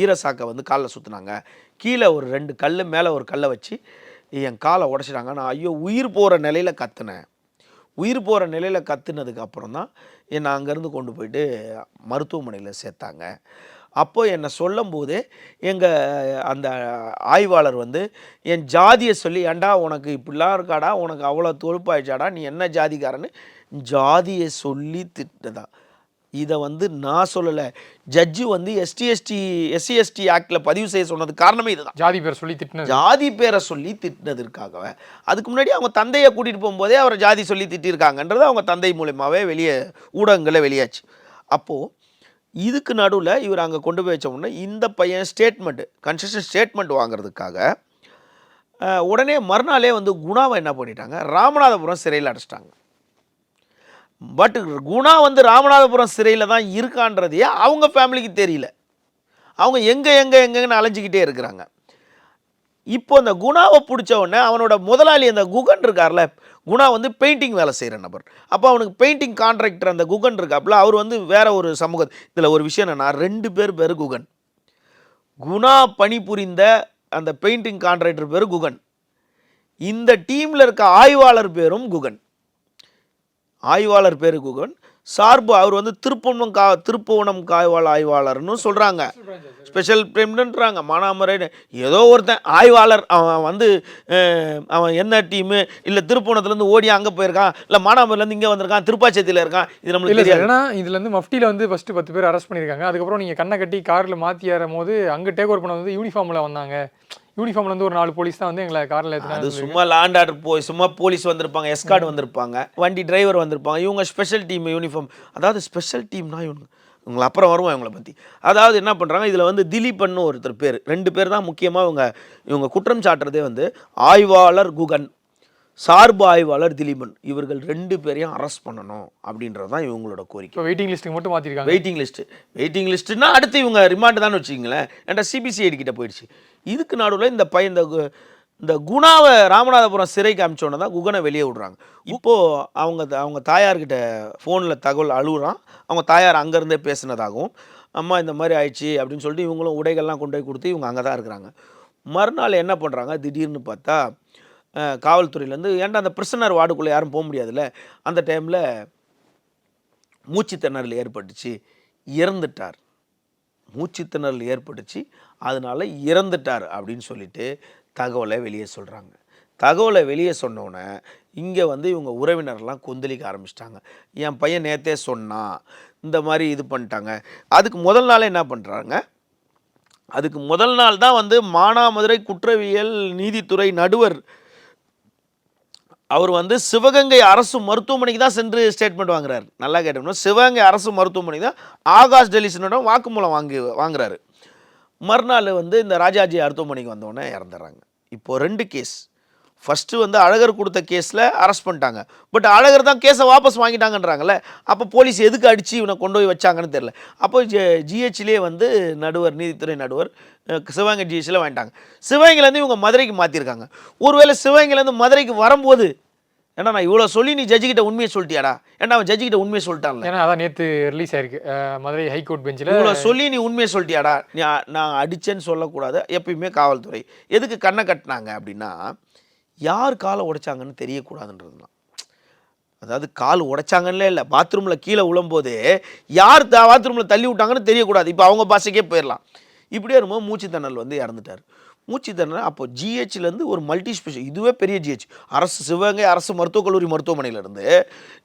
ஈர சாக்கை வந்து காலில் சுற்றுனாங்க. கீழே ஒரு 2 கல் மேலே ஒரு கல்லை வச்சு என் காலை உடச்சிட்டாங்க. நான் ஐயோ உயிர் போகிற நிலையில் கத்துனதுக்கு அப்புறம் தான் என்னை அங்கேருந்து கொண்டு போயிட்டு மருத்துவமனையில் சேர்த்தாங்க. அப்போ என்னை சொல்லும் போதே அந்த ஆய்வாளர் வந்து என் ஜாதியை சொல்லி, ஏண்டா உனக்கு இப்படிலாம் இருக்காடா, உனக்கு அவ்வளோ தொழுப்பாயிடுச்சாடா, நீ என்ன ஜாதிக்காரன்னு ஜாதியை சொல்லி திட்டதா. இதை வந்து நான் சொல்லலை, ஜட்ஜு வந்து SC/ST ஆக்டில் பதிவு செய்ய சொன்னது காரணமே இதுதான். ஜாதி பேரை சொல்லி திட்டினதுக்காகவே. அதுக்கு முன்னாடி அவங்க தந்தையை கூட்டிகிட்டு போகும்போதே அவரை ஜாதி சொல்லி திட்டிருக்காங்கன்றது அவங்க தந்தை மூலமாகவே ஊடகங்களில் வெளியாச்சு. அப்போது இதுக்கு நடுவில் இவர் அங்கே கொண்டு போய் வச்ச உடனே இந்த பையன் கன்ஸ்ட்ரக்ஷன் ஸ்டேட்மெண்ட் வாங்குறதுக்காக உடனே மறுநாளே வந்து குணாவை என்ன பண்ணிட்டாங்க, ராமநாதபுரம் சிறையில் அடைச்சிட்டாங்க. பட் குணா வந்து ராமநாதபுரம் சிறையில் தான் இருக்கான்றதையே அவங்க ஃபேமிலிக்கு தெரியல. அவங்க எங்கன்னு அலைஞ்சிக்கிட்டே இருக்கிறாங்க. இப்போ அந்த குணாவை பிடிச்ச உடனே அவனோட முதலாளி அந்த குகன் இருக்கார்ல, குணா வந்து பெயிண்டிங் வேலை செய்கிற நபர். அப்போ அவனுக்கு பெயிண்டிங் கான்ட்ராக்டர் அந்த குகன் இருக்காப்புல, அவர் வந்து வேற ஒரு இதில் ஒரு விஷயம் என்னன்னா, 2 பேர் குகன். குணா பணிபுரிந்த அந்த பெயிண்டிங் கான்ட்ராக்டர் பேர் குகன். இந்த டீமில் இருக்க ஆய்வாளர் பேரும் குகன். சார்பு அவர் வந்து திருப்புவனம் காய்வாள் ஆய்வாளர்னு சொல்கிறாங்க, ஸ்பெஷல் பிரேம்ன்றாங்க, மானாமரை ஏதோ ஒருத்தன் ஆய்வாளர். அவன் என்ன டீமு, இல்லை திருப்புவனத்துலேருந்து ஓடி அங்கே போயிருக்கான், இல்லை மானாமரிலேருந்து இங்கே வந்திருக்கான், திருப்பாச்சேத்தியில் இருக்கான், இது நம்மளுக்கு தெரியாது. ஏன்னா இதுலேருந்து மஃப்டியில் வந்து ஃபஸ்ட்டு 10 பேர் அரெஸ்ட் பண்ணியிருக்காங்க. அதுக்கப்புறம் நீங்கள் கண்ணை கட்டி காரில் மாற்றி ஏறும் போது அங்கே டேக் ஓவர் பண்ண வந்து யூனிஃபார்மில் வந்தாங்க. யூனிஃபார்ம்ல வந்து ஒரு 4 போலீஸ் தான் வந்து எங்களை காரில் ஏற்றினாங்க. அது சும்மா லாண்ட் ஆர்டர் சும்மா போலீஸ் வந்திருப்பாங்க, எஸ்கார்ட் வந்திருப்பாங்க, வண்டி டிரைவர் வந்திருப்பாங்க. இவங்க ஸ்பெஷல் டீம் யூனிஃபார்ம். அதாவது ஸ்பெஷல் டீம்னா இவங்களை அப்புறம் வருவோம் இவங்களை பற்றி. அதாவது என்ன பண்ணுறாங்க, இதில் வந்து திலீபன் ஒருத்தர் பேர், 2 பேர் தான் முக்கியமாக இவங்க குற்றம் சாட்டுறதே வந்து ஆய்வாளர் குகன், சார்பு ஆய்வாளர் திலீபன். இவர்கள் 2 பேரையும் அரெஸ்ட் பண்ணணும் அப்படின்றது தான் இவங்களோட கோரிக்கை. வெயிட்டிங் லிஸ்ட்டுக்கு மட்டும் மாற்றிருக்காங்க. வெயிட்டிங் லிஸ்ட்டுனா அடுத்து இவங்க ரிமாண்டு தான் வச்சுக்கிங்களேன். ஏன்டா CBCID கிட்ட போயிடுச்சு. இதுக்கு நடுவில் இந்த பையன் இந்த குணாவை ராமநாதபுரம் சிறைக்கு அனுப்பிச்சோன்னு தான் குகனை வெளியே விடுறாங்க. இப்போது அவங்க தாயார்கிட்ட ஃபோனில் தகவல் அழுகுறான். அவங்க தாயார் அங்கேருந்தே பேசினதாகவும், அம்மா இந்த மாதிரி ஆயிடுச்சு அப்படின்னு சொல்லிட்டு இவங்களும் உடைகள்லாம் கொண்டு போய் கொடுத்து இவங்க அங்கே தான் இருக்கிறாங்க. மறுநாள் என்ன பண்ணுறாங்க, திடீர்னு பார்த்தா காவல்துறையிலேருந்து, ஏன்டா அந்த பிரிசனர் வார்டுக்குள்ளே யாரும் போக முடியாதுல்ல, அந்த டைமில் மூச்சுத்திணறல் ஏற்பட்டுச்சு, அதனால் இறந்துட்டார் அப்படின்னு சொல்லிட்டு தகவலை வெளியே சொல்கிறாங்க. தகவலை வெளியே சொன்னோன்னே இங்கே வந்து இவங்க உறவினர்லாம் கொந்தளிக்க ஆரம்பிச்சிட்டாங்க. என் பையன் நேற்றே சொன்னான், இந்த மாதிரி இது பண்ணிட்டாங்க. அதுக்கு முதல் நாளே என்ன பண்ணுறாங்க, அதுக்கு முதல் நாள் தான் வந்து மானாமதுரை குற்றவியல் நீதித்துறை நடுவர் அவர் வந்து சிவகங்கை அரசு மருத்துவமனைக்கு தான் சென்று ஸ்டேட்மெண்ட் வாங்குறாரு. நல்லா கேட்டோம்னா சிவகங்கை அரசு மருத்துவமனைக்கு தான் ஆகாஷ் டெலிசனிடம் வாக்குமூலம் வாங்குறாரு. மறுநாள் வந்து இந்த ராஜாஜி மருத்துவமனைக்கு வந்தோடனே இறந்துடுறாங்க. இப்போது 2 கேஸ். ஃபஸ்ட்டு வந்து அழகர் கொடுத்த கேஸில் அரெஸ்ட் பண்ணிட்டாங்க. பட் அழகர் தான் கேஸை வாபஸ் வாங்கிட்டாங்கன்றாங்கல்ல, அப்போ போலீஸ் எதுக்கு அடித்து இவனை கொண்டு போய் வச்சாங்கன்னு தெரில. அப்போ GHலே வந்து நீதித்துறை நடுவர் சிவகங்கை GHல வாங்கிட்டாங்க. சிவகங்கையிலேருந்து இவங்க மதுரைக்கு மாற்றிருக்காங்க. ஒருவேளை சிவகங்கையிலேருந்து மதுரைக்கு வரும்போது, ஏன்னா நான் இவ்வளோ சொல்லி நீ ஜட்ஜிக்கிட்ட உண்மையை சொல்லிட்டியாடா, ஏன்னா அவன் ஜட்ஜிக்கிட்ட உண்மையை சொல்லிட்டான்ல, ஏன்னா அதான் நேற்று ரிலீஸ் ஆயிருக்கு மதுரை ஹைகோர்ட் பெஞ்சில். இவ்வளோ சொல்லி நீ உண்மையை சொல்லிட்டியாடா, நான் அடித்தேன்னு சொல்லக்கூடாது. எப்பயுமே காவல்துறை எதுக்கு கண்ணை கட்டினாங்க அப்படின்னா, யார் காலை உடைச்சாங்கன்னு தெரியக்கூடாதுன்றது தான். அதாவது கால் உடைச்சாங்கன்னே இல்லை, பாத்ரூமில் கீழே விழும்போது யார் பாத்ரூமில் தள்ளி விட்டாங்கன்னு தெரியக்கூடாது. இப்போ அவங்க பாஷைக்கே போயிடலாம். இப்படியே இருக்கும்போது மூச்சு திணறல் வந்து இறந்துட்டார். மூச்சு திணறல் அப்போ ஜிஹெச்லேருந்து ஒரு மல்டி ஸ்பெஷல், இதுவே பெரிய ஜிஹெச், அரசு சிவகங்கை அரசு மருத்துவக் கல்லூரி மருத்துவமனையிலேருந்து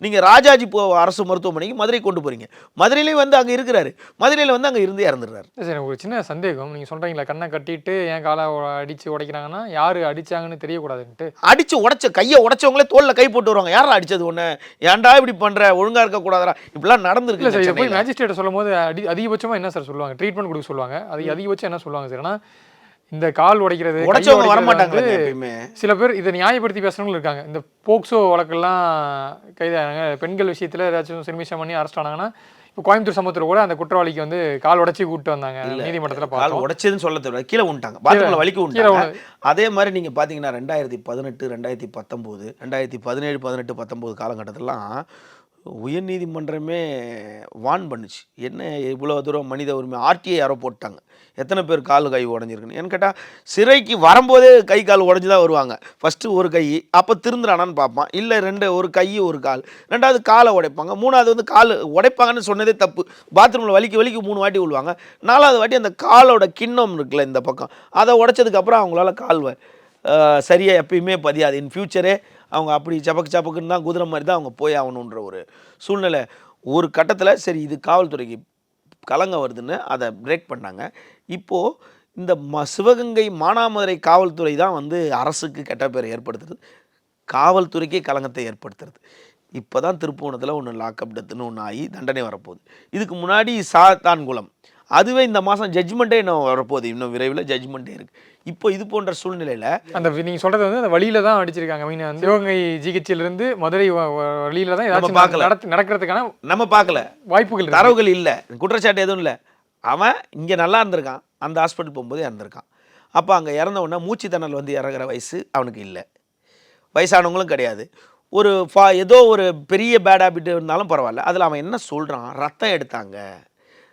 நீங்கள் ராஜாஜி அரசு மருத்துவமனைக்கு மதுரை கொண்டு போகிறீங்க. மதுரையிலேயும் வந்து அங்கே இருக்கிறாரு, மதுரையில் வந்து அங்கே இருந்து இறந்துடுறாரு. சரி, ஒரு சின்ன சந்தேகம். நீங்கள் சொல்கிறீங்களா கண்ணை கட்டிட்டு ஏன் காலை அடித்து உடைக்கிறாங்கன்னா யார் அடித்தாங்கன்னு தெரியக்கூடாதுன்ட்டு? அடித்து கையை உடைச்சவங்களே தோளில் கை போட்டு வருவாங்க. யாரா அடித்தது ஒன்று, ஏன்டா இப்படி பண்ணுற, ஒழுங்காக இருக்கக்கூடாதா, இப்படிலாம் நடந்துருக்கு. சார், போய் மேஜிஸ்ட்ரேட் சொல்லும் போது அதிகபட்சமாக என்ன சார் சொல்லுவாங்க? ட்ரீட்மெண்ட் கொடுக்க சொல்லுவாங்க. அது அதிகபட்சம் என்ன சொல்லுவாங்க சார்? ஏன்னா இந்த கால் உடைக்கிறது உடைச்சவங்க வர மாட்டாங்க எப்பயுமே. சில பேர் இதை நியாயப்படுத்தி பேசுறவங்களும் இருக்காங்க. இந்த போக்சோ வழக்கெல்லாம் கைதானாங்க, பெண்கள் விஷயத்தில் ஏதாச்சும் சிறுமிஷம் பண்ணி அரெஸ்ட் ஆனாங்கன்னா, இப்போ கோயம்புத்தூர் சமூகத்தில் கூட அந்த குற்றவாளிக்கு வந்து கால் உடைச்சி கூப்பிட்டு வந்தாங்க நீதிமன்றத்தில். கால் உடைச்சதுன்னு சொல்ல தெரியல, கீழே விட்டாங்க, பாத்ரூமில் வலிக்கு விட்டாங்க. அதே மாதிரி நீங்கள் பார்த்தீங்கன்னா 2018, 2019, 2017, 18, 19 காலகட்டத்திலாம் உயர்நீதிமன்றமே வான் பண்ணுச்சு. என்ன இவ்வளோ தூரம் மனித உரிமை, ஆர்டிஐ யாரோ போட்டாங்க, எத்தனை பேர் கால் கை உடஞ்சிருக்குன்னு. ஏன்னு கேட்டால் சிறைக்கு வரும்போதே கை கால் உடஞ்சி தான் வருவாங்க. ஃபஸ்ட்டு ஒரு கை, அப்போ திருந்துறானான்னு பார்ப்பான், இல்லை ஒரு கை ஒரு கால், ரெண்டாவது காலை உடைப்பாங்க, மூணாவது வந்து கால் உடைப்பாங்கன்னு சொன்னதே தப்பு. பாத்ரூமில் வலிக்கு 3 வாட்டி விழுவாங்க, 4வது வாட்டி அந்த காலோட கிண்ணம் இருக்குல்ல இந்த பக்கம், அதை உடைச்சதுக்கப்புறம் அவங்களால கால் சரியாக எப்பயுமே பதியாது. இன் ஃப்யூச்சரே அவங்க அப்படி சப்பக்குன்னு தான் குதிரை மாதிரி தான் அவங்க போய் ஆகணுன்ற ஒரு சூழ்நிலை. ஒரு கட்டத்தில் சரி இது காவல்துறைக்கு கலங்க வருதுன்னு அதை பிரேக் பண்ணாங்க. இப்போது இந்த சிவகங்கை மானாமதுரை காவல்துறை தான் வந்து அரசுக்கு கெட்ட பேர் ஏற்படுத்துறது, காவல்துறைக்கே கலங்கத்தை ஏற்படுத்துறது. இப்போ தான் திருப்புவனத்தில் ஒன்று லாக்அப் டெத்துன்னு ஒன்று ஆகி தண்டனை வரப்போகுது. இதுக்கு முன்னாடி சாத்தான்குளம், அதுவே இந்த மாதம் ஜட்ஜ்மெண்ட்டே இன்னும் வரப்போகுது, இன்னும் விரைவில் ஜட்ஜ்மெண்ட்டே இருக்குது. இப்போ இது போன்ற சூழ்நிலையில் அந்த நீங்கள் சொல்கிறது வந்து அந்த வழியில் தான் அடிச்சிருக்காங்க. மீன் சிவகங்கை ஜிஹெச்சிலிருந்து மதுரை வழியில் தான் ஏதாச்சும் நடக்கிறதுக்கான நம்ம பார்க்கல, வாய்ப்புகள், தரவுகள் இல்லை, குற்றச்சாட்டு எதுவும் இல்லை. அவன் இங்கே நல்லா இருந்திருக்கான், அந்த ஹாஸ்பிட்டல் போகும்போது இறந்துருக்கான். அப்போ அங்கே இறந்த உடனே மூச்சு திணறல் வந்து இறங்குற வயசு அவனுக்கு இல்லை, வயசானவங்களும் கிடையாது. ஏதோ ஒரு பெரிய பேட் ஹேபிட் இருந்தாலும் பரவாயில்ல. அதில் அவன் என்ன சொல்கிறான், ரத்தம் எடுத்தாங்க,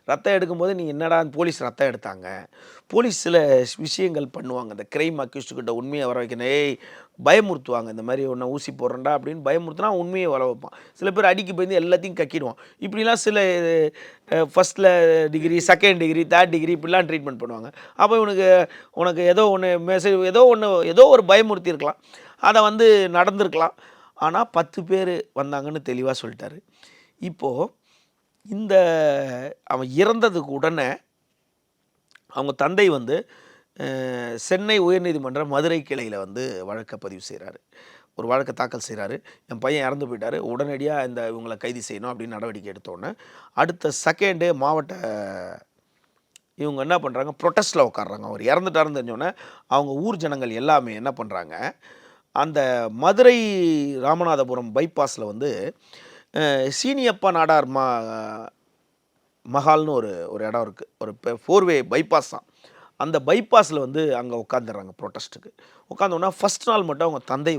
ரத்தம் எடுக்கும்போது நீ என்னடா போலீஸ் ரத்தம் எடுத்தாங்க, போலீஸ் சில விஷயங்கள் பண்ணுவாங்க, இந்த கிரைம் அக்யூஸ்டுக்கிட்ட உண்மையை வர வைக்கணும், பயமுறுத்துவாங்க, இந்த மாதிரி ஒன்று ஊசி போடுறேன்டா அப்படின்னு பயமுறுத்தினா உண்மையை வர வைப்பான். சில பேர் அடிக்கி பயந்து எல்லாத்தையும் கக்கிடுவான். இப்படிலாம் சில ஃபஸ்ட்டில் degree, second degree, third degree இப்படிலாம் ட்ரீட்மெண்ட் பண்ணுவாங்க. அப்போ உனக்கு ஏதோ ஒன்று மெசேஜ், ஏதோ ஒரு பயமுறுத்தி இருக்கலாம், அதை வந்து நடந்திருக்கலாம். ஆனால் 10 பேர் வந்தாங்கன்னு தெளிவாக சொல்லிட்டாரு. இப்போது இந்த அவன் இறந்ததுக்கு உடனே அவங்க தந்தை வந்து சென்னை உயர்நீதிமன்ற மதுரை கிளையில் வந்து வழக்கை பதிவு செய்கிறாரு, ஒரு வழக்கை தாக்கல் செய்கிறாரு. என் பையன் இறந்து போயிட்டார், உடனடியாக இவங்களை கைது செய்யணும் அப்படின்னு நடவடிக்கை எடுத்தோன்னே அடுத்த செகண்டே மாவட்ட இவங்க என்ன பண்ணுறாங்க, ப்ரொட்டஸ்ட்டில் உட்காடுறாங்க. அவர் இறந்துட்டாருன்னு தெரிஞ்சோன்னே அவங்க ஊர் ஜனங்கள் எல்லாமே என்ன பண்ணுறாங்க, அந்த மதுரை ராமநாதபுரம் பைபாஸில் வந்து சீனியப்பா நாடார் மஹால்னு ஒரு இடம் இருக்குது, ஒரு 4-வே பைபாஸ் தான். அந்த பைபாஸில் வந்து அங்கே உட்காந்துடுறாங்க ப்ரொட்டஸ்ட்டுக்கு. உட்காந்தோன்னா ஃபஸ்ட் நாள் மட்டும் அவங்க தந்தை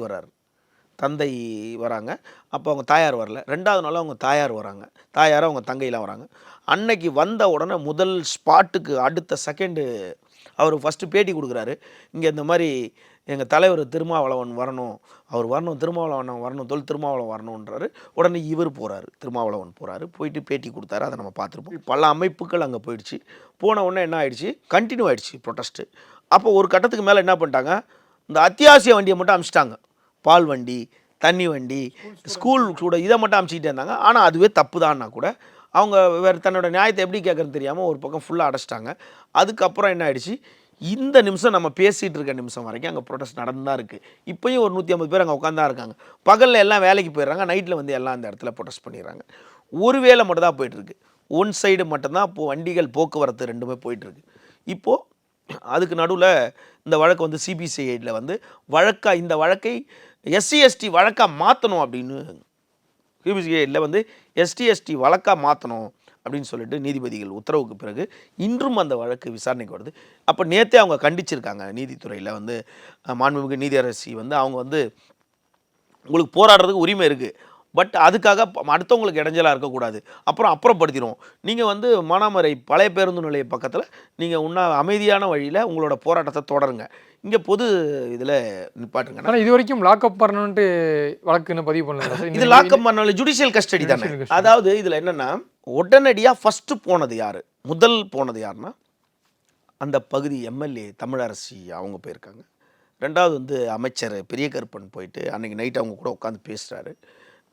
வராங்க, அப்போ அவங்க தாயார் வரல. 2வது நாள் அவங்க தாயார் வராங்க, தாயார் அவங்க தங்கையெலாம் வராங்க. அன்னைக்கு வந்த உடனே முதல் ஸ்பாட்டுக்கு அடுத்த செகண்டு அவர் ஃபஸ்ட்டு பேட்டி கொடுக்குறாரு. இங்கே இந்த மாதிரி எங்கள் தலைவர் திருமாவளவன் வரணும், அவர் வரணும், திருமாவளவன் வரணும், திருமாவளவன் வரணுன்றாரு. உடனே இவர் போகிறாரு, திருமாவளவன் போகிறாரு, போயிட்டு பேட்டி கொடுத்தாரு. அதை நம்ம பார்த்துருப்போம். பல அமைப்புகள் அங்கே போயிடுச்சு. போன உடனே என்ன ஆயிடுச்சு, கண்டினியூ ஆகிடுச்சு ப்ரொட்டஸ்ட்டு. அப்போ ஒரு கட்டத்துக்கு மேலே என்ன பண்ணிட்டாங்க, இந்த அத்தியாவசிய வண்டியை மட்டும் அனுப்பிச்சிட்டாங்க, பால் வண்டி, தண்ணி வண்டி, ஸ்கூல் கூட இதை மட்டும் அனுப்பிச்சிக்கிட்டே இருந்தாங்க. ஆனால் அதுவே தப்பு தான்னா கூட அவங்க வேறு தன்னோட நியாயத்தை எப்படி கேட்குறதுன்னு தெரியாமல் ஒரு பக்கம் ஃபுல்லாக அடைச்சிட்டாங்க. அதுக்கப்புறம் என்ன ஆயிடுச்சு, இந்த நிமிஷம் நம்ம பேசிகிட்டு இருக்க நிமிஷம் வரைக்கும் அங்கே ப்ரொட்டஸ்ட் நடந்து தான் இருக்குது. இப்போயும் ஒரு 150 பேர் அங்கே உட்காந்து தான் இருக்காங்க. பகலில் எல்லாம் வேலைக்கு போயிடுறாங்க, நைட்டில் வந்து எல்லாம் அந்த இடத்துல ப்ரொட்டஸ்ட் பண்ணிடுறாங்க. ஒரு வேளை மட்டும் தான் போயிட்டுருக்கு, ஒன் சைடு மட்டும்தான் இப்போது வண்டிகள் போக்குவரத்து ரெண்டுமே போயிட்டுருக்கு. இப்போது அதுக்கு நடுவில் இந்த வழக்கு வந்து சிபிசிஐடியில் வந்து இந்த வழக்கை SC/ST வழக்காக மாற்றணும் அப்படின்னு சிபிசிஐடியில் வந்து ST/ST வழக்காக மாற்றணும் அப்படின்னு சொல்லிட்டு நீதிபதிகள் உத்தரவுக்கு பிறகு இன்றும் அந்த வழக்கு விசாரணைக்கு வருது. அப்போ நேற்றே அவங்க கண்டிச்சிருக்காங்க நீதித்துறையில் வந்து மாண்புமிகு நீதியரசி வந்து அவங்க வந்து உங்களுக்கு போராடுறதுக்கு உரிமை இருக்குது, பட் அதுக்காக அடுத்தவங்களுக்கு இடைஞ்சலாக இருக்கக்கூடாது. அப்புறப்படுத்திடுவோம். நீங்கள் வந்து மானாமரை பழைய பேருந்து நிலைய பக்கத்தில் நீங்கள் அமைதியான வழியில் உங்களோட போராட்டத்தை தொடருங்க. இங்கே பொது இதில் நிப்பாட்டுங்க. ஆனால் இது வரைக்கும் லாக்அப் பண்ணணுன்ட்டு வழக்குன்னு பதிவு பண்ணல. இது லாக்அப் பண்ணல, ஜுடிஷியல் கஸ்டடி தானே. அதாவது இதில் என்னென்னா உடனடியாக ஃபஸ்ட்டு போனது யார், முதல் போனது யாருன்னா அந்த பகுதி எம்எல்ஏ தமிழரசி அவங்க போயிருக்காங்க. ரெண்டாவது வந்து அமைச்சர் பெரிய கருப்பன் போயிட்டு அன்றைக்கி நைட் அவங்க கூட உட்காந்து பேசுகிறாரு.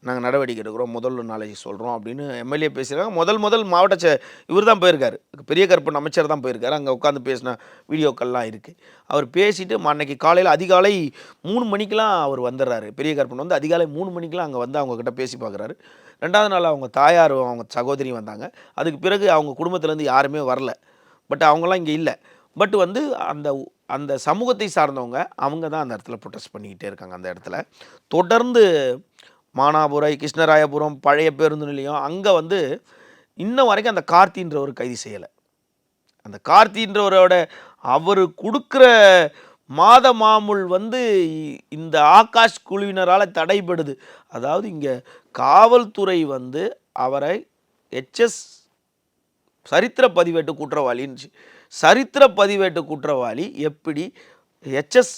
நாங்கள் நடவடிக்கை எடுக்கிறோம், முதல் நாளைக்கு சொல்கிறோம் அப்படின்னு எம்எல்ஏ பேசுகிறாங்க. முதல் மாவட்ட இவர் தான் போயிருக்காரு, பெரிய கருப்பன் அமைச்சர் தான் போயிருக்காரு. அங்கே உட்காந்து பேசின வீடியோக்கள்லாம் இருக்குது. அவர் பேசிட்டு அன்னைக்கு காலையில் அதிகாலை 3 மணிக்கெலாம் அவர் வந்துடுறாரு. பெரிய கருப்பன் வந்து அதிகாலை 3 மணிக்கெலாம் அங்கே வந்து அவங்கக்கிட்ட பேசி பார்க்குறாரு. 2வது நாள் அவங்க தாயார் அவங்க சகோதரி வந்தாங்க. அதுக்கு பிறகு அவங்க குடும்பத்துலேருந்து யாருமே வரல. பட் அவங்களாம் இங்கே இல்லை. பட் வந்து அந்த சமூகத்தை சார்ந்தவங்க அவங்க தான் அந்த இடத்துல ப்ரொட்டஸ்ட் பண்ணிக்கிட்டே இருக்காங்க. அந்த இடத்துல தொடர்ந்து மானாபுரை, கிருஷ்ணராயபுரம், பழைய பேருந்து நிலையம் அங்கே வந்து இன்ன வரைக்கும் அந்த கார்த்தின்றவர் கைது செய்யலை. அந்த கார்த்தின்றவரோட அவர் கொடுக்குற மாத மாமூல் வந்து இந்த ஆகாஷ் குழுவினரால் தடைபடுது. அதாவது இங்கே காவல்துறை வந்து அவரை HS சரித்திர பதிவேட்டு குற்றவாளின்னு, சரித்திர பதிவேட்டு குற்றவாளி எப்படி HS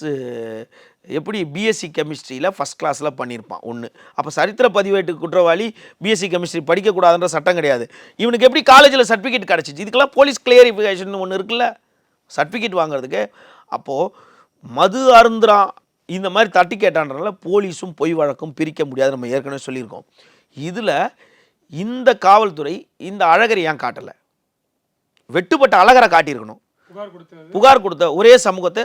எப்படி BSc கெமிஸ்ட்ரியில் ஃபஸ்ட் கிளாஸில் பண்ணியிருப்பான் ஒன்று. அப்போ சரித்திர பதிவேட்டு குற்றவாளி BSc கெமிஸ்ட்ரி படிக்கக்கூடாதுன்ற சட்டம் கிடையாது. இவனுக்கு எப்படி காலேஜில் சர்டிஃபிகேட் கிடச்சிச்சு? இதுக்கெல்லாம் போலீஸ் கிளியரிஃபிகேஷன் ஒன்று இருக்குல்ல, சர்டிஃபிகேட் வாங்குறதுக்கு. அப்போது மது அருந்துறான் இந்த மாதிரி தட்டி கேட்டான்றனால போலீஸும் பொய் வழக்கும் பிரிக்க முடியாது, நம்ம ஏற்கனவே சொல்லியிருக்கோம். இதில் இந்த காவல்துறை இந்த அழகரை ஏன் காட்டலை? வெட்டுப்பட்ட அழகரை காட்டியிருக்கணும். புகார் கொடுத்த ஒரே சமூகத்தை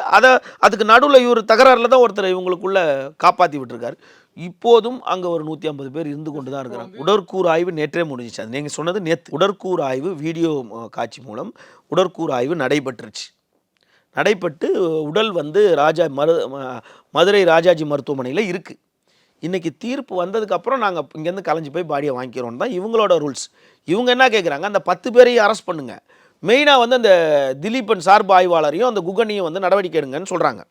அதுக்கு நடுவில் இவர் தகராறில் தான் ஒருத்தர் இவங்களுக்குள்ள காப்பாற்றி விட்டுருக்காரு. இப்போதும் அங்கே ஒரு 150 பேர் இருந்து கொண்டு தான் இருக்கிறாங்க. உடற்கூறு ஆய்வு நேற்றே முடிஞ்சிச்சு. அது நீங்கள் சொன்னது நேற்று. உடற்கூறு ஆய்வு வீடியோ காட்சி மூலம் உடற்கூறு ஆய்வு நடைபெற்று உடல் வந்து மதுரை ராஜாஜி மருத்துவமனையில் இருக்குது. இன்றைக்கி தீர்ப்பு வந்ததுக்கப்புறம் நாங்கள் இங்கேருந்து கலைஞ்சி போய் பாடியை வாங்கிக்கிறோம் தான் இவங்களோட ரூல்ஸ். இவங்க என்ன கேட்குறாங்க, அந்த 10 பேரையும் அரெஸ்ட் பண்ணுங்கள், மெயினாக வந்து அந்த திலீபன் சார்பு ஆய்வாளரையும் அந்த குகனையும் வந்து நடவடிக்கை எடுங்கன்னு சொல்கிறாங்க.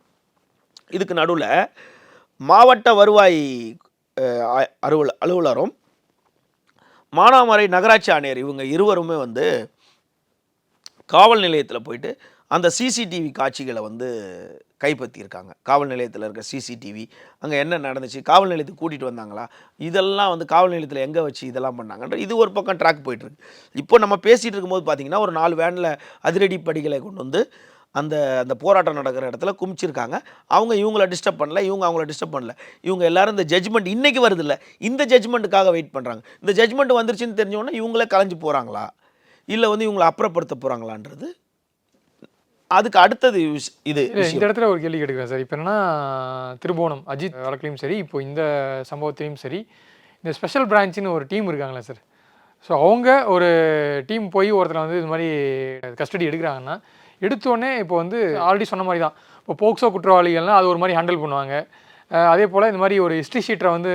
இதுக்கு நடுவில் மாவட்ட வருவாய் அலுவலரும் மானாமரை நகராட்சி ஆணையர் இவங்க இருவருமே வந்து காவல் நிலையத்தில் போயிட்டு அந்த CCTV காட்சிகளை வந்து கைப்பற்றியிருக்காங்க. காவல் நிலையத்தில் இருக்க CCTV அங்கே என்ன நடந்துச்சு, காவல் நிலையத்துக்கு கூட்டிகிட்டு வந்தாங்களா, இதெல்லாம் வந்து காவல் நிலையத்தில் எங்கே வச்சு இதெல்லாம் பண்ணாங்கன்ற இது ஒரு பக்கம் ட்ராக் போயிட்டுருக்கு. இப்போ நம்ம பேசிகிட்டு இருக்கும்போது பார்த்திங்கன்னா ஒரு 4 வேனில் அதிரடி படிகளை கொண்டு வந்து அந்த போராட்டம் நடக்கிற இடத்துல குமிச்சிருக்காங்க. அவங்க இவங்கள டிஸ்டர்ப் பண்ணல, இவங்க அவங்கள டிஸ்டர்ப் பண்ணல. இவங்க எல்லாரும் இந்த ஜட்ஜ்மெண்ட் இன்றைக்கி வருது இல்லை, இந்த ஜட்ஜ்மெண்ட்டுக்காக வெயிட் பண்ணுறாங்க. இந்த ஜட்ஜ்மெண்ட் வந்துருச்சுன்னு தெரிஞ்சோன்னா இவங்களே கலைஞ்சு போகிறாங்களா இல்லை வந்து இவங்களை அப்புறப்படுத்த போகிறாங்களான்றது அதுக்கு அடுத்தது. இது இந்த இடத்துல ஒரு கேள்வி கேட்குறேன் சார். இப்போ என்னன்னா திருபுவனம் அஜித் வழக்கிலையும் சரி, இப்போ இந்த சம்பவத்திலையும் சரி, இந்த ஸ்பெஷல் பிரான்ச்சுன்னு ஒரு டீம் இருக்காங்களா சார்? ஸோ அவங்க ஒரு டீம் போய் ஒருத்தர் வந்து இது மாதிரி கஸ்டடி எடுக்கிறாங்கன்னா எடுத்தோடனே இப்போ வந்து ஆல்ரெடி சொன்ன மாதிரி தான், இப்போ போக்சோ குற்றவாளிகள்னால் அது ஒரு மாதிரி ஹேண்டில் பண்ணுவாங்க. அதே போல் இந்த மாதிரி ஒரு ஹிஸ்ட்ரி ஷீட்டரை வந்து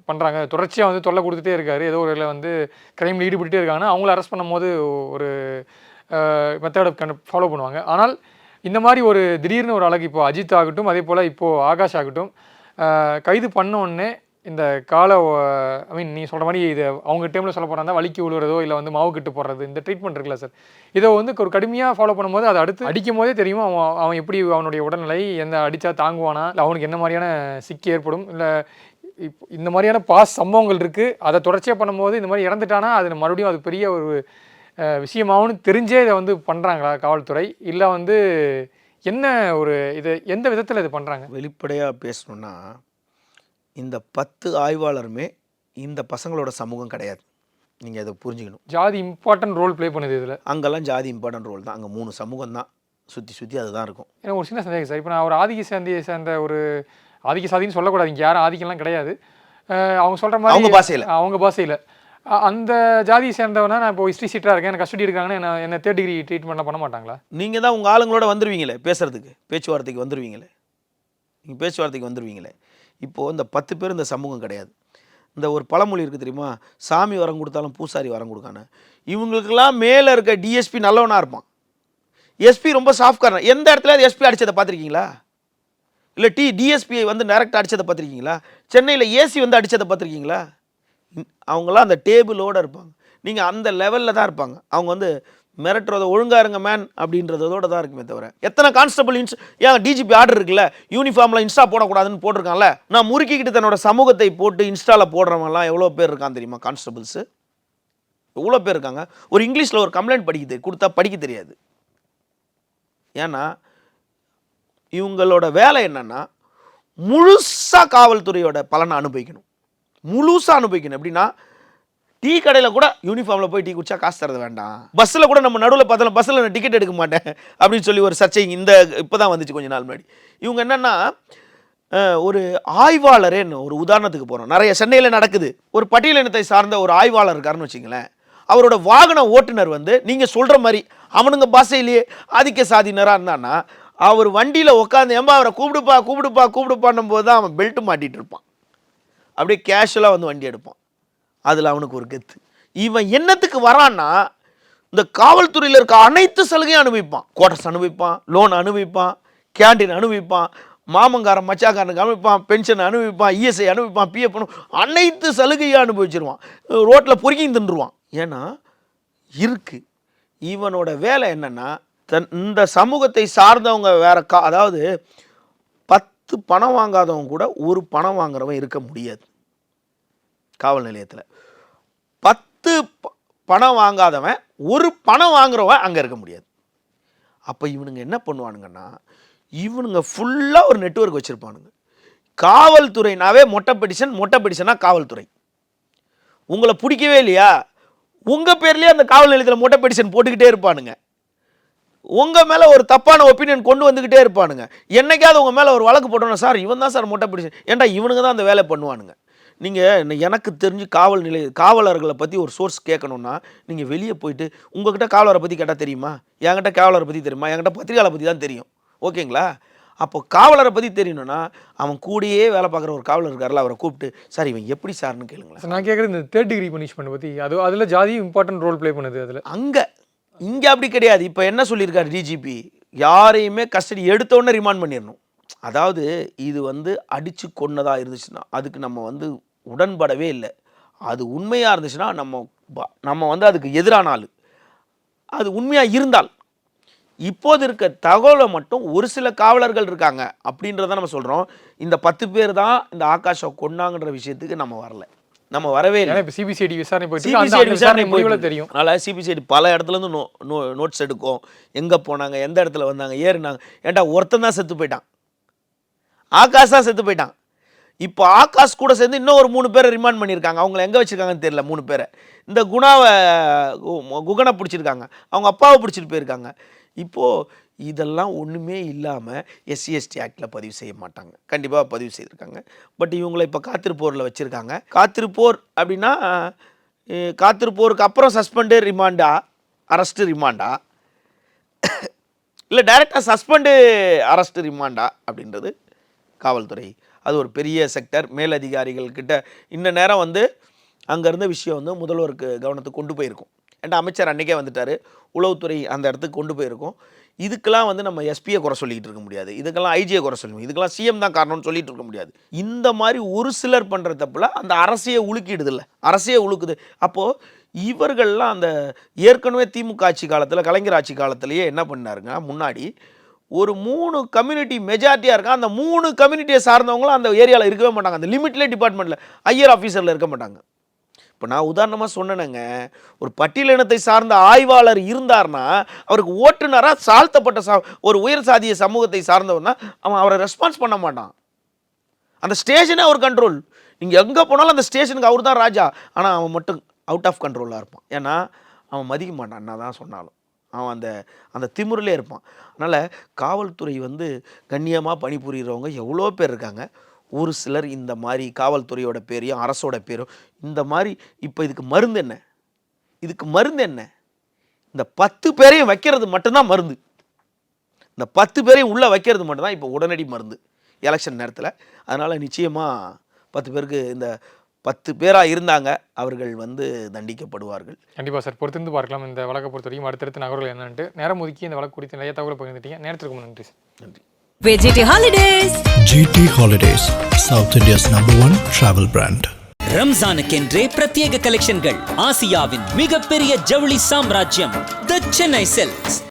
பண்ணுறாங்க, தொடர்ச்சியாக வந்து தொல்லை கொடுத்துட்டே இருக்காரு, ஏதோ ஒரு வந்து கிரைமில் ஈடுபட்டுட்டே இருக்காங்கன்னா அவங்கள அரெஸ்ட் பண்ணும்போது ஒரு மெத்தடை ஃபாலோ பண்ணுவாங்க. ஆனால் இந்த மாதிரி ஒரு திடீர்னு ஒரு அழகு இப்போ அஜித் ஆகட்டும், அதே போல் இப்போது ஆகாஷ் ஆகட்டும் கைது பண்ணோடனே இந்த நீ சொல்கிற மாதிரி இது அவங்க டைமில் சொல்ல போகிறாங்க வலிக்கு விழுறதோ இல்லை வந்து மாவு கட்டு போடுறது, இந்த ட்ரீட்மெண்ட் இருக்குல்ல சார், இதை வந்து ஒரு கடுமையாக ஃபாலோ பண்ணும்போது அதை அடுத்து அடிக்கும் போதே தெரியும் அவன் எப்படி அவனுடைய உடல்நிலை எந்த அடித்தா தாங்குவானா, இல்லை அவனுக்கு என்ன மாதிரியான சிக்கி ஏற்படும், இல்லை இப்போ இந்த மாதிரியான சம்பவங்கள் இருக்குது. அதை தொடர்ச்சியாக பண்ணும்போது இந்த மாதிரி இறந்துட்டானா அது மறுபடியும் அது பெரிய ஒரு விஷயமாகனு தெரிஞ்சே இதை வந்து பண்ணுறாங்களா காவல்துறை, இல்லை வந்து என்ன ஒரு இது எந்த விதத்தில் இது பண்ணுறாங்க? வெளிப்படையாக பேசணுன்னா இந்த 10 ஆய்வாளருமே இந்த பசங்களோட சமூகம் கிடையாது. நீங்கள் அதை புரிஞ்சுக்கணும். ஜாதி இம்பார்ட்டன்ட் ரோல் ப்ளே பண்ணுது இதில். அங்கெல்லாம் ஜாதி இம்பார்ட்டன்ட் ரோல் தான். அங்கே 3 சமூகம் தான் சுற்றி அதுதான் இருக்கும். ஏன்னா ஒரு சின்ன சந்தேகம் சார், இப்போ நான் ஒரு ஆதிக்க சேர்ந்த ஒரு ஆதிக்க சாதின்னு சொல்லக்கூடாது, இங்கே யாரும் ஆதிக்கம்லாம் கிடையாது. அவங்க சொல்கிற மாதிரி அவங்க பாஷையில் அந்த ஜாதியை சேர்ந்தவனா நான் இப்போ ஹிஸ்ட்ரி சீட்டாக இருக்கேன், எனக்கு கஸ்டடி இருக்காங்கன்னா என்ன 3rd டிகிரி ட்ரீட்மெண்ட்லாம் பண்ண மாட்டாங்களா? நீங்கள் தான் உங்கள் ஆளுங்களோட வந்துடுவீங்களே பேசுகிறதுக்கு, பேச்சுவார்த்தைக்கு வந்துடுவீங்களே. இப்போது இந்த 10 பேர் இந்த சமூகம் கிடையாது. இந்த ஒரு பழமொழி இருக்குது தெரியுமா, சாமி வரம் கொடுத்தாலும் பூசாரி வரம் கொடுக்கானு. இவங்களுக்கெல்லாம் மேலே இருக்க DSP நல்லவனாக இருப்பான், SP ரொம்ப சாஃப்ட்காரன். எந்த இடத்துல SP அடித்ததை பார்த்துருக்கீங்களா? இல்லை டிஎஸ்பிஐ வந்து டைரக்டாக அடித்ததை பார்த்துருக்கீங்களா? சென்னையில் ஏசி வந்து அடித்ததை பார்த்துருக்கீங்களா? அவங்களாம் அந்த டேபிளோடு இருப்பாங்க. நீங்கள் அந்த லெவலில் தான் இருப்பாங்க. அவங்க வந்து மிரட்டுறத ஒழுங்காக இருங்க மேன் அப்படின்றதோட தான் இருக்குமே தவிர, எத்தனை கான்ஸ்டபிள் ஏன் டிஜிபி ஆர்டர் இருக்குல்ல, யூனிஃபார்மில் இன்ஸ்டா போடக்கூடாதுன்னு போட்டிருக்கான்ல, நான் முறுக்கிக்கிட்டு தன்னோட சமூகத்தை போட்டு இன்ஸ்டாவில் போடுறவங்கலாம் எவ்வளோ பேர் இருக்கான் தெரியுமா? கான்ஸ்டபிள்ஸு எவ்வளோ பேர் இருக்காங்க. ஒரு இங்கிலீஷில் ஒரு கம்ப்ளைண்ட் கொடுத்தா படிக்க தெரியாது. ஏன்னா இவங்களோட வேலை என்னன்னா முழுசாக காவல்துறையோட பலனை அனுபவிக்கணும், முழுசாக அனுபவிக்கணும். எப்படின்னா டீ கடையில் கூட யூனிஃபார்மில் போய் டீ குடிச்சா காசு தரது வேண்டாம், பஸ்ஸில் கூட நம்ம நடுவில் பார்த்தாலும் பஸ்ஸில் நான் டிக்கெட் எடுக்க மாட்டேன் அப்படின்னு சொல்லி ஒரு சர்ச்சை இப்போ தான் வந்துச்சு கொஞ்ச நாள் முன்னாடி. இவங்க என்னென்னா ஒரு ஆய்வாளரேன்னு ஒரு உதாரணத்துக்கு போகிறோம், நிறைய சென்னையில் நடக்குது. ஒரு பட்டியலினத்தை சார்ந்த ஒரு ஆய்வாளர் இருக்காருன்னு வச்சுங்களேன். அவரோட வாகன ஓட்டுநர் வந்து நீங்கள் சொல்கிற மாதிரி அவனுங்க பாஷையிலேயே ஆதிக்க சாதியினராக இருந்தான்னா அவர் வண்டியில் உட்காந்து ஏம்பா அவரை கூப்பிடுப்பான்னும் போது தான் அவன் பெல்ட்டு மாட்டிகிட்டு இருப்பான். அப்படியே கேஷுவலாக வந்து வண்டி எடுப்பான். அதில் அவனுக்கு ஒரு கெத்து. இவன் என்னத்துக்கு வரான்னா இந்த காவல்துறையில் இருக்க அனைத்து சலுகையும் அனுபவிப்பான். குவார்டர்ஸ் அனுபவிப்பான், லோன் அனுபவிப்பான், கேண்டீன் அனுபவிப்பான், மாமங்காரன் மச்சாக்காரனுக்கு அனுபவிப்பான், பென்ஷன் அனுபவிப்பான், இஎஸ்ஐ அனுபவிப்பான், பிஎஃப் அனைத்து சலுகையும் அனுபவிச்சிருவான். ரோட்டில் பொறுக்கியும் தின்றுவான். ஏன்னா இருக்குது. இவனோட வேலை என்னென்னா இந்த சமூகத்தை சார்ந்தவங்க வேற அதாவது 10 பணம் வாங்காதவங்க கூட ஒரு பணம் வாங்குறவன் இருக்க முடியாது காவல் நிலையத்தில். 10 பணம் வாங்காதவன் ஒரு பணம் வாங்குறவன் அங்கே இருக்க முடியாது. அப்போ இவனுங்க என்ன பண்ணுவானுங்கன்னா இவனுங்க ஃபுல்லாக ஒரு நெட்வொர்க் வச்சுருப்பானுங்க. காவல்துறைனாவே மொட்டை பெடிஷனா காவல்துறை. உங்களை பிடிக்கவே இல்லையா, உங்கள் பேர்லேயே அந்த காவல் நிலையத்தில் மொட்டை பெடிஷன் போட்டுக்கிட்டே இருப்பானுங்க. உங்கள் மேலே ஒரு தப்பான ஒப்பீனியன் கொண்டு வந்துக்கிட்டே இருப்பானுங்க. என்னைக்காவது உங்கள் மேலே ஒரு வழக்கு போட்டோன்னா சார் இவன் தான் சார் மொட்டை பெடிஷன், ஏன்டா இவனுங்க தான் அந்த வேலை பண்ணுவானுங்க. நீங்கள் எனக்கு தெரிஞ்சு காவலர்களை பற்றி ஒரு சோர்ஸ் கேட்கணுன்னா நீங்கள் வெளியே போயிட்டு உங்கள்கிட்ட காவலரை பற்றி கேட்டால் தெரியுமா, என்கிட்ட காவலரை பற்றி தெரியுமா, என்கிட்ட பத்திரிகையாளரை பற்றி தான் தெரியும். ஓகேங்களா? அப்போ காவலரை பற்றி தெரியணும்னா அவன் கூடயே வேலை பார்க்குற ஒரு காவலர் இருக்கார்ல, அவரை கூப்பிட்டு சார் இவன் எப்படி சார்னு கேளுங்களேன். நான் கேட்குறது இந்த 3rd டிகிரி பனிஷ்மெண்ட் பற்றி, அதில் ஜாதி இம்பார்ட்டன்ட் ரோல் ப்ளே பண்ணுது. அதில் இங்கே அப்படி கிடையாது. இப்போ என்ன சொல்லியிருக்காரு டிஜிபி, யாரையுமே கஸ்டடி எடுத்தோடனே ரிமாண்ட் பண்ணிடணும். அதாவது இது வந்து அடித்து கொன்னதாக இருந்துச்சுன்னா அதுக்கு நம்ம வந்து உடன்படவே இல்லை. அது உண்மையாக இருந்துச்சுன்னா நம்ம வந்து அதுக்கு எதிரான ஆள். அது உண்மையாக இருந்தால் இப்போது இருக்க தகவலை மட்டும் ஒரு சில காவலர்கள் இருக்காங்க அப்படின்றத நம்ம சொல்கிறோம். இந்த 10 பேர் தான் இந்த ஆகாஷை கொன்னாங்கன்ற விஷயத்துக்கு நம்ம வரவே இல்லை. இப்போ சிபிசிஐடி விசாரணை போயிட்டு தெரியும். அதனால் சிபிசிஐடி பல இடத்துலேருந்து நோட்ஸ் எடுக்கும், எங்கே போனாங்க, எந்த இடத்துல வந்தாங்க, ஏறினாங்க. ஏன்டா ஒருத்தன் தான் செத்து போயிட்டான், ஆகாஷ் தான் செத்து போயிட்டான். இப்போ ஆகாஷ் கூட சேர்ந்து இன்னும் ஒரு 3 பேரை ரிமாண்ட் பண்ணியிருக்காங்க. அவங்கள எங்கே வச்சுருக்காங்கன்னு தெரியல. 3 பேரை இந்த குகனை பிடிச்சிருக்காங்க, அவங்க அப்பாவை பிடிச்சிட்டு போயிருக்காங்க. இப்போது இதெல்லாம் ஒன்றுமே இல்லாமல் SC/ST ஆக்டில் பதிவு செய்ய மாட்டாங்க, கண்டிப்பாக பதிவு செய்திருக்காங்க. பட் இவங்களை இப்போ காத்திருப்போரில் வச்சுருக்காங்க. காத்திருப்போர் அப்படின்னா காத்திருப்போருக்கு அப்புறம் சஸ்பெண்டு ரிமாண்டா, அரெஸ்ட்டு ரிமாண்டா, இல்லை டைரெக்டாக சஸ்பெண்டு அரெஸ்ட்டு ரிமாண்டா அப்படின்றது காவல்துறை. அது ஒரு பெரிய செக்டர். மேலதிகாரிகள்கிட்ட இந்த நேரம் வந்து அங்கே இருந்த விஷயம் வந்து முதல்வருக்கு கவனத்துக்கு கொண்டு போயிருக்கும். ஏன்டா அமைச்சர் அன்றைக்கே வந்துட்டார், உளவுத்துறை அந்த இடத்துக்கு கொண்டு போயிருக்கோம். இதுக்கெல்லாம் வந்து நம்ம எஸ்பியை குறை சொல்லிக்கிட்டு இருக்க முடியாது, இதுக்கெல்லாம் ஐஜியை குறை சொல்லுவோம், இதுக்கெல்லாம் சிஎம் தான் காரணம்னு சொல்லிட்டு இருக்க முடியாது. இந்த மாதிரி ஒரு சிலர் பண்ணுற தப்பில் அந்த அரசையே உலுக்கிடுதில்ல, அரசையே உழுக்குது. அப்போது இவர்கள்லாம் அந்த ஏற்கனவே திமுக ஆட்சி காலத்தில், கலைஞர் ஆட்சி காலத்திலேயே என்ன பண்ணாருங்க, முன்னாடி ஒரு 3 கம்யூனிட்டி மெஜாரிட்டியாக இருக்கான். அந்த 3 கம்யூனிட்டியை சார்ந்தவங்களும் அந்த ஏரியாவில் இருக்கவே மாட்டாங்க, அந்த லிமிட்லேயே டிபார்ட்மெண்ட்டில் ஐஆர் ஆஃபீஸரில் இருக்க மாட்டாங்க. இப்போ நான் உதாரணமாக சொன்னேனுங்க, ஒரு பட்டியலினத்தை சார்ந்த ஆய்வாளர் இருந்தார்னா அவருக்கு ஓட்டுநராக சாழ்த்தப்பட்ட ஒரு உயர் சாதிய சமூகத்தை சார்ந்தவர்னா அவரை ரெஸ்பான்ஸ் பண்ண மாட்டான். அந்த ஸ்டேஷனே அவர் கண்ட்ரோல். நீங்கள் எங்கே போனாலும் அந்த ஸ்டேஷனுக்கு அவர் தான் ராஜா. ஆனால் அவன் மட்டும் அவுட் ஆஃப் கண்ட்ரோலாக இருப்பான். ஏன்னா அவன் மதிக்க மாட்டான், என்ன தான் சொன்னாலும் அவன் அந்த திமிரிலே இருப்பான். அதனால் காவல்துறை வந்து கண்ணியமாக பணிபுரிகிறவங்க எவ்வளோ பேர் இருக்காங்க. ஒரு சிலர் இந்த மாதிரி காவல்துறையோட பேரையும் அரசோட பேரும் இந்த மாதிரி. இப்போ இதுக்கு மருந்து என்ன? இந்த 10 பேரையும் வைக்கிறது மட்டும்தான் மருந்து. இந்த 10 பேரையும் உள்ளே வைக்கிறது மட்டும்தான் இப்போ உடனடி மருந்து எலெக்ஷன் நேரத்தில். அதனால் நிச்சயமாக 10 பேருக்கு இந்த 10 பேராக இருந்தாங்க அவர்கள் வந்து தண்டிக்கப்படுவார்கள். கண்டிப்பாக சார், பொறுத்திருந்து பார்க்கலாம் இந்த வழக்கை பொறுத்த வரைக்கும் அடுத்தடுத்த நகர்கள் என்னன்ட்டு. நேரம் ஒதுக்கி இந்த வழக்கு குறித்து நிறைய தகவலை பகிர்ந்துட்டீங்க. நேரத்திற்கு நன்றி சார். நன்றி. VGT Holidays. GT Holidays, South India's #1 travel brand. ரம்ஜானுக்கென்றே பிரத்யேக கலெக்ஷன்கள். ஆசியாவின் மிகப்பெரிய ஜவுளி சாம்ராஜ்யம் தி சென்னை சில்க்ஸ்.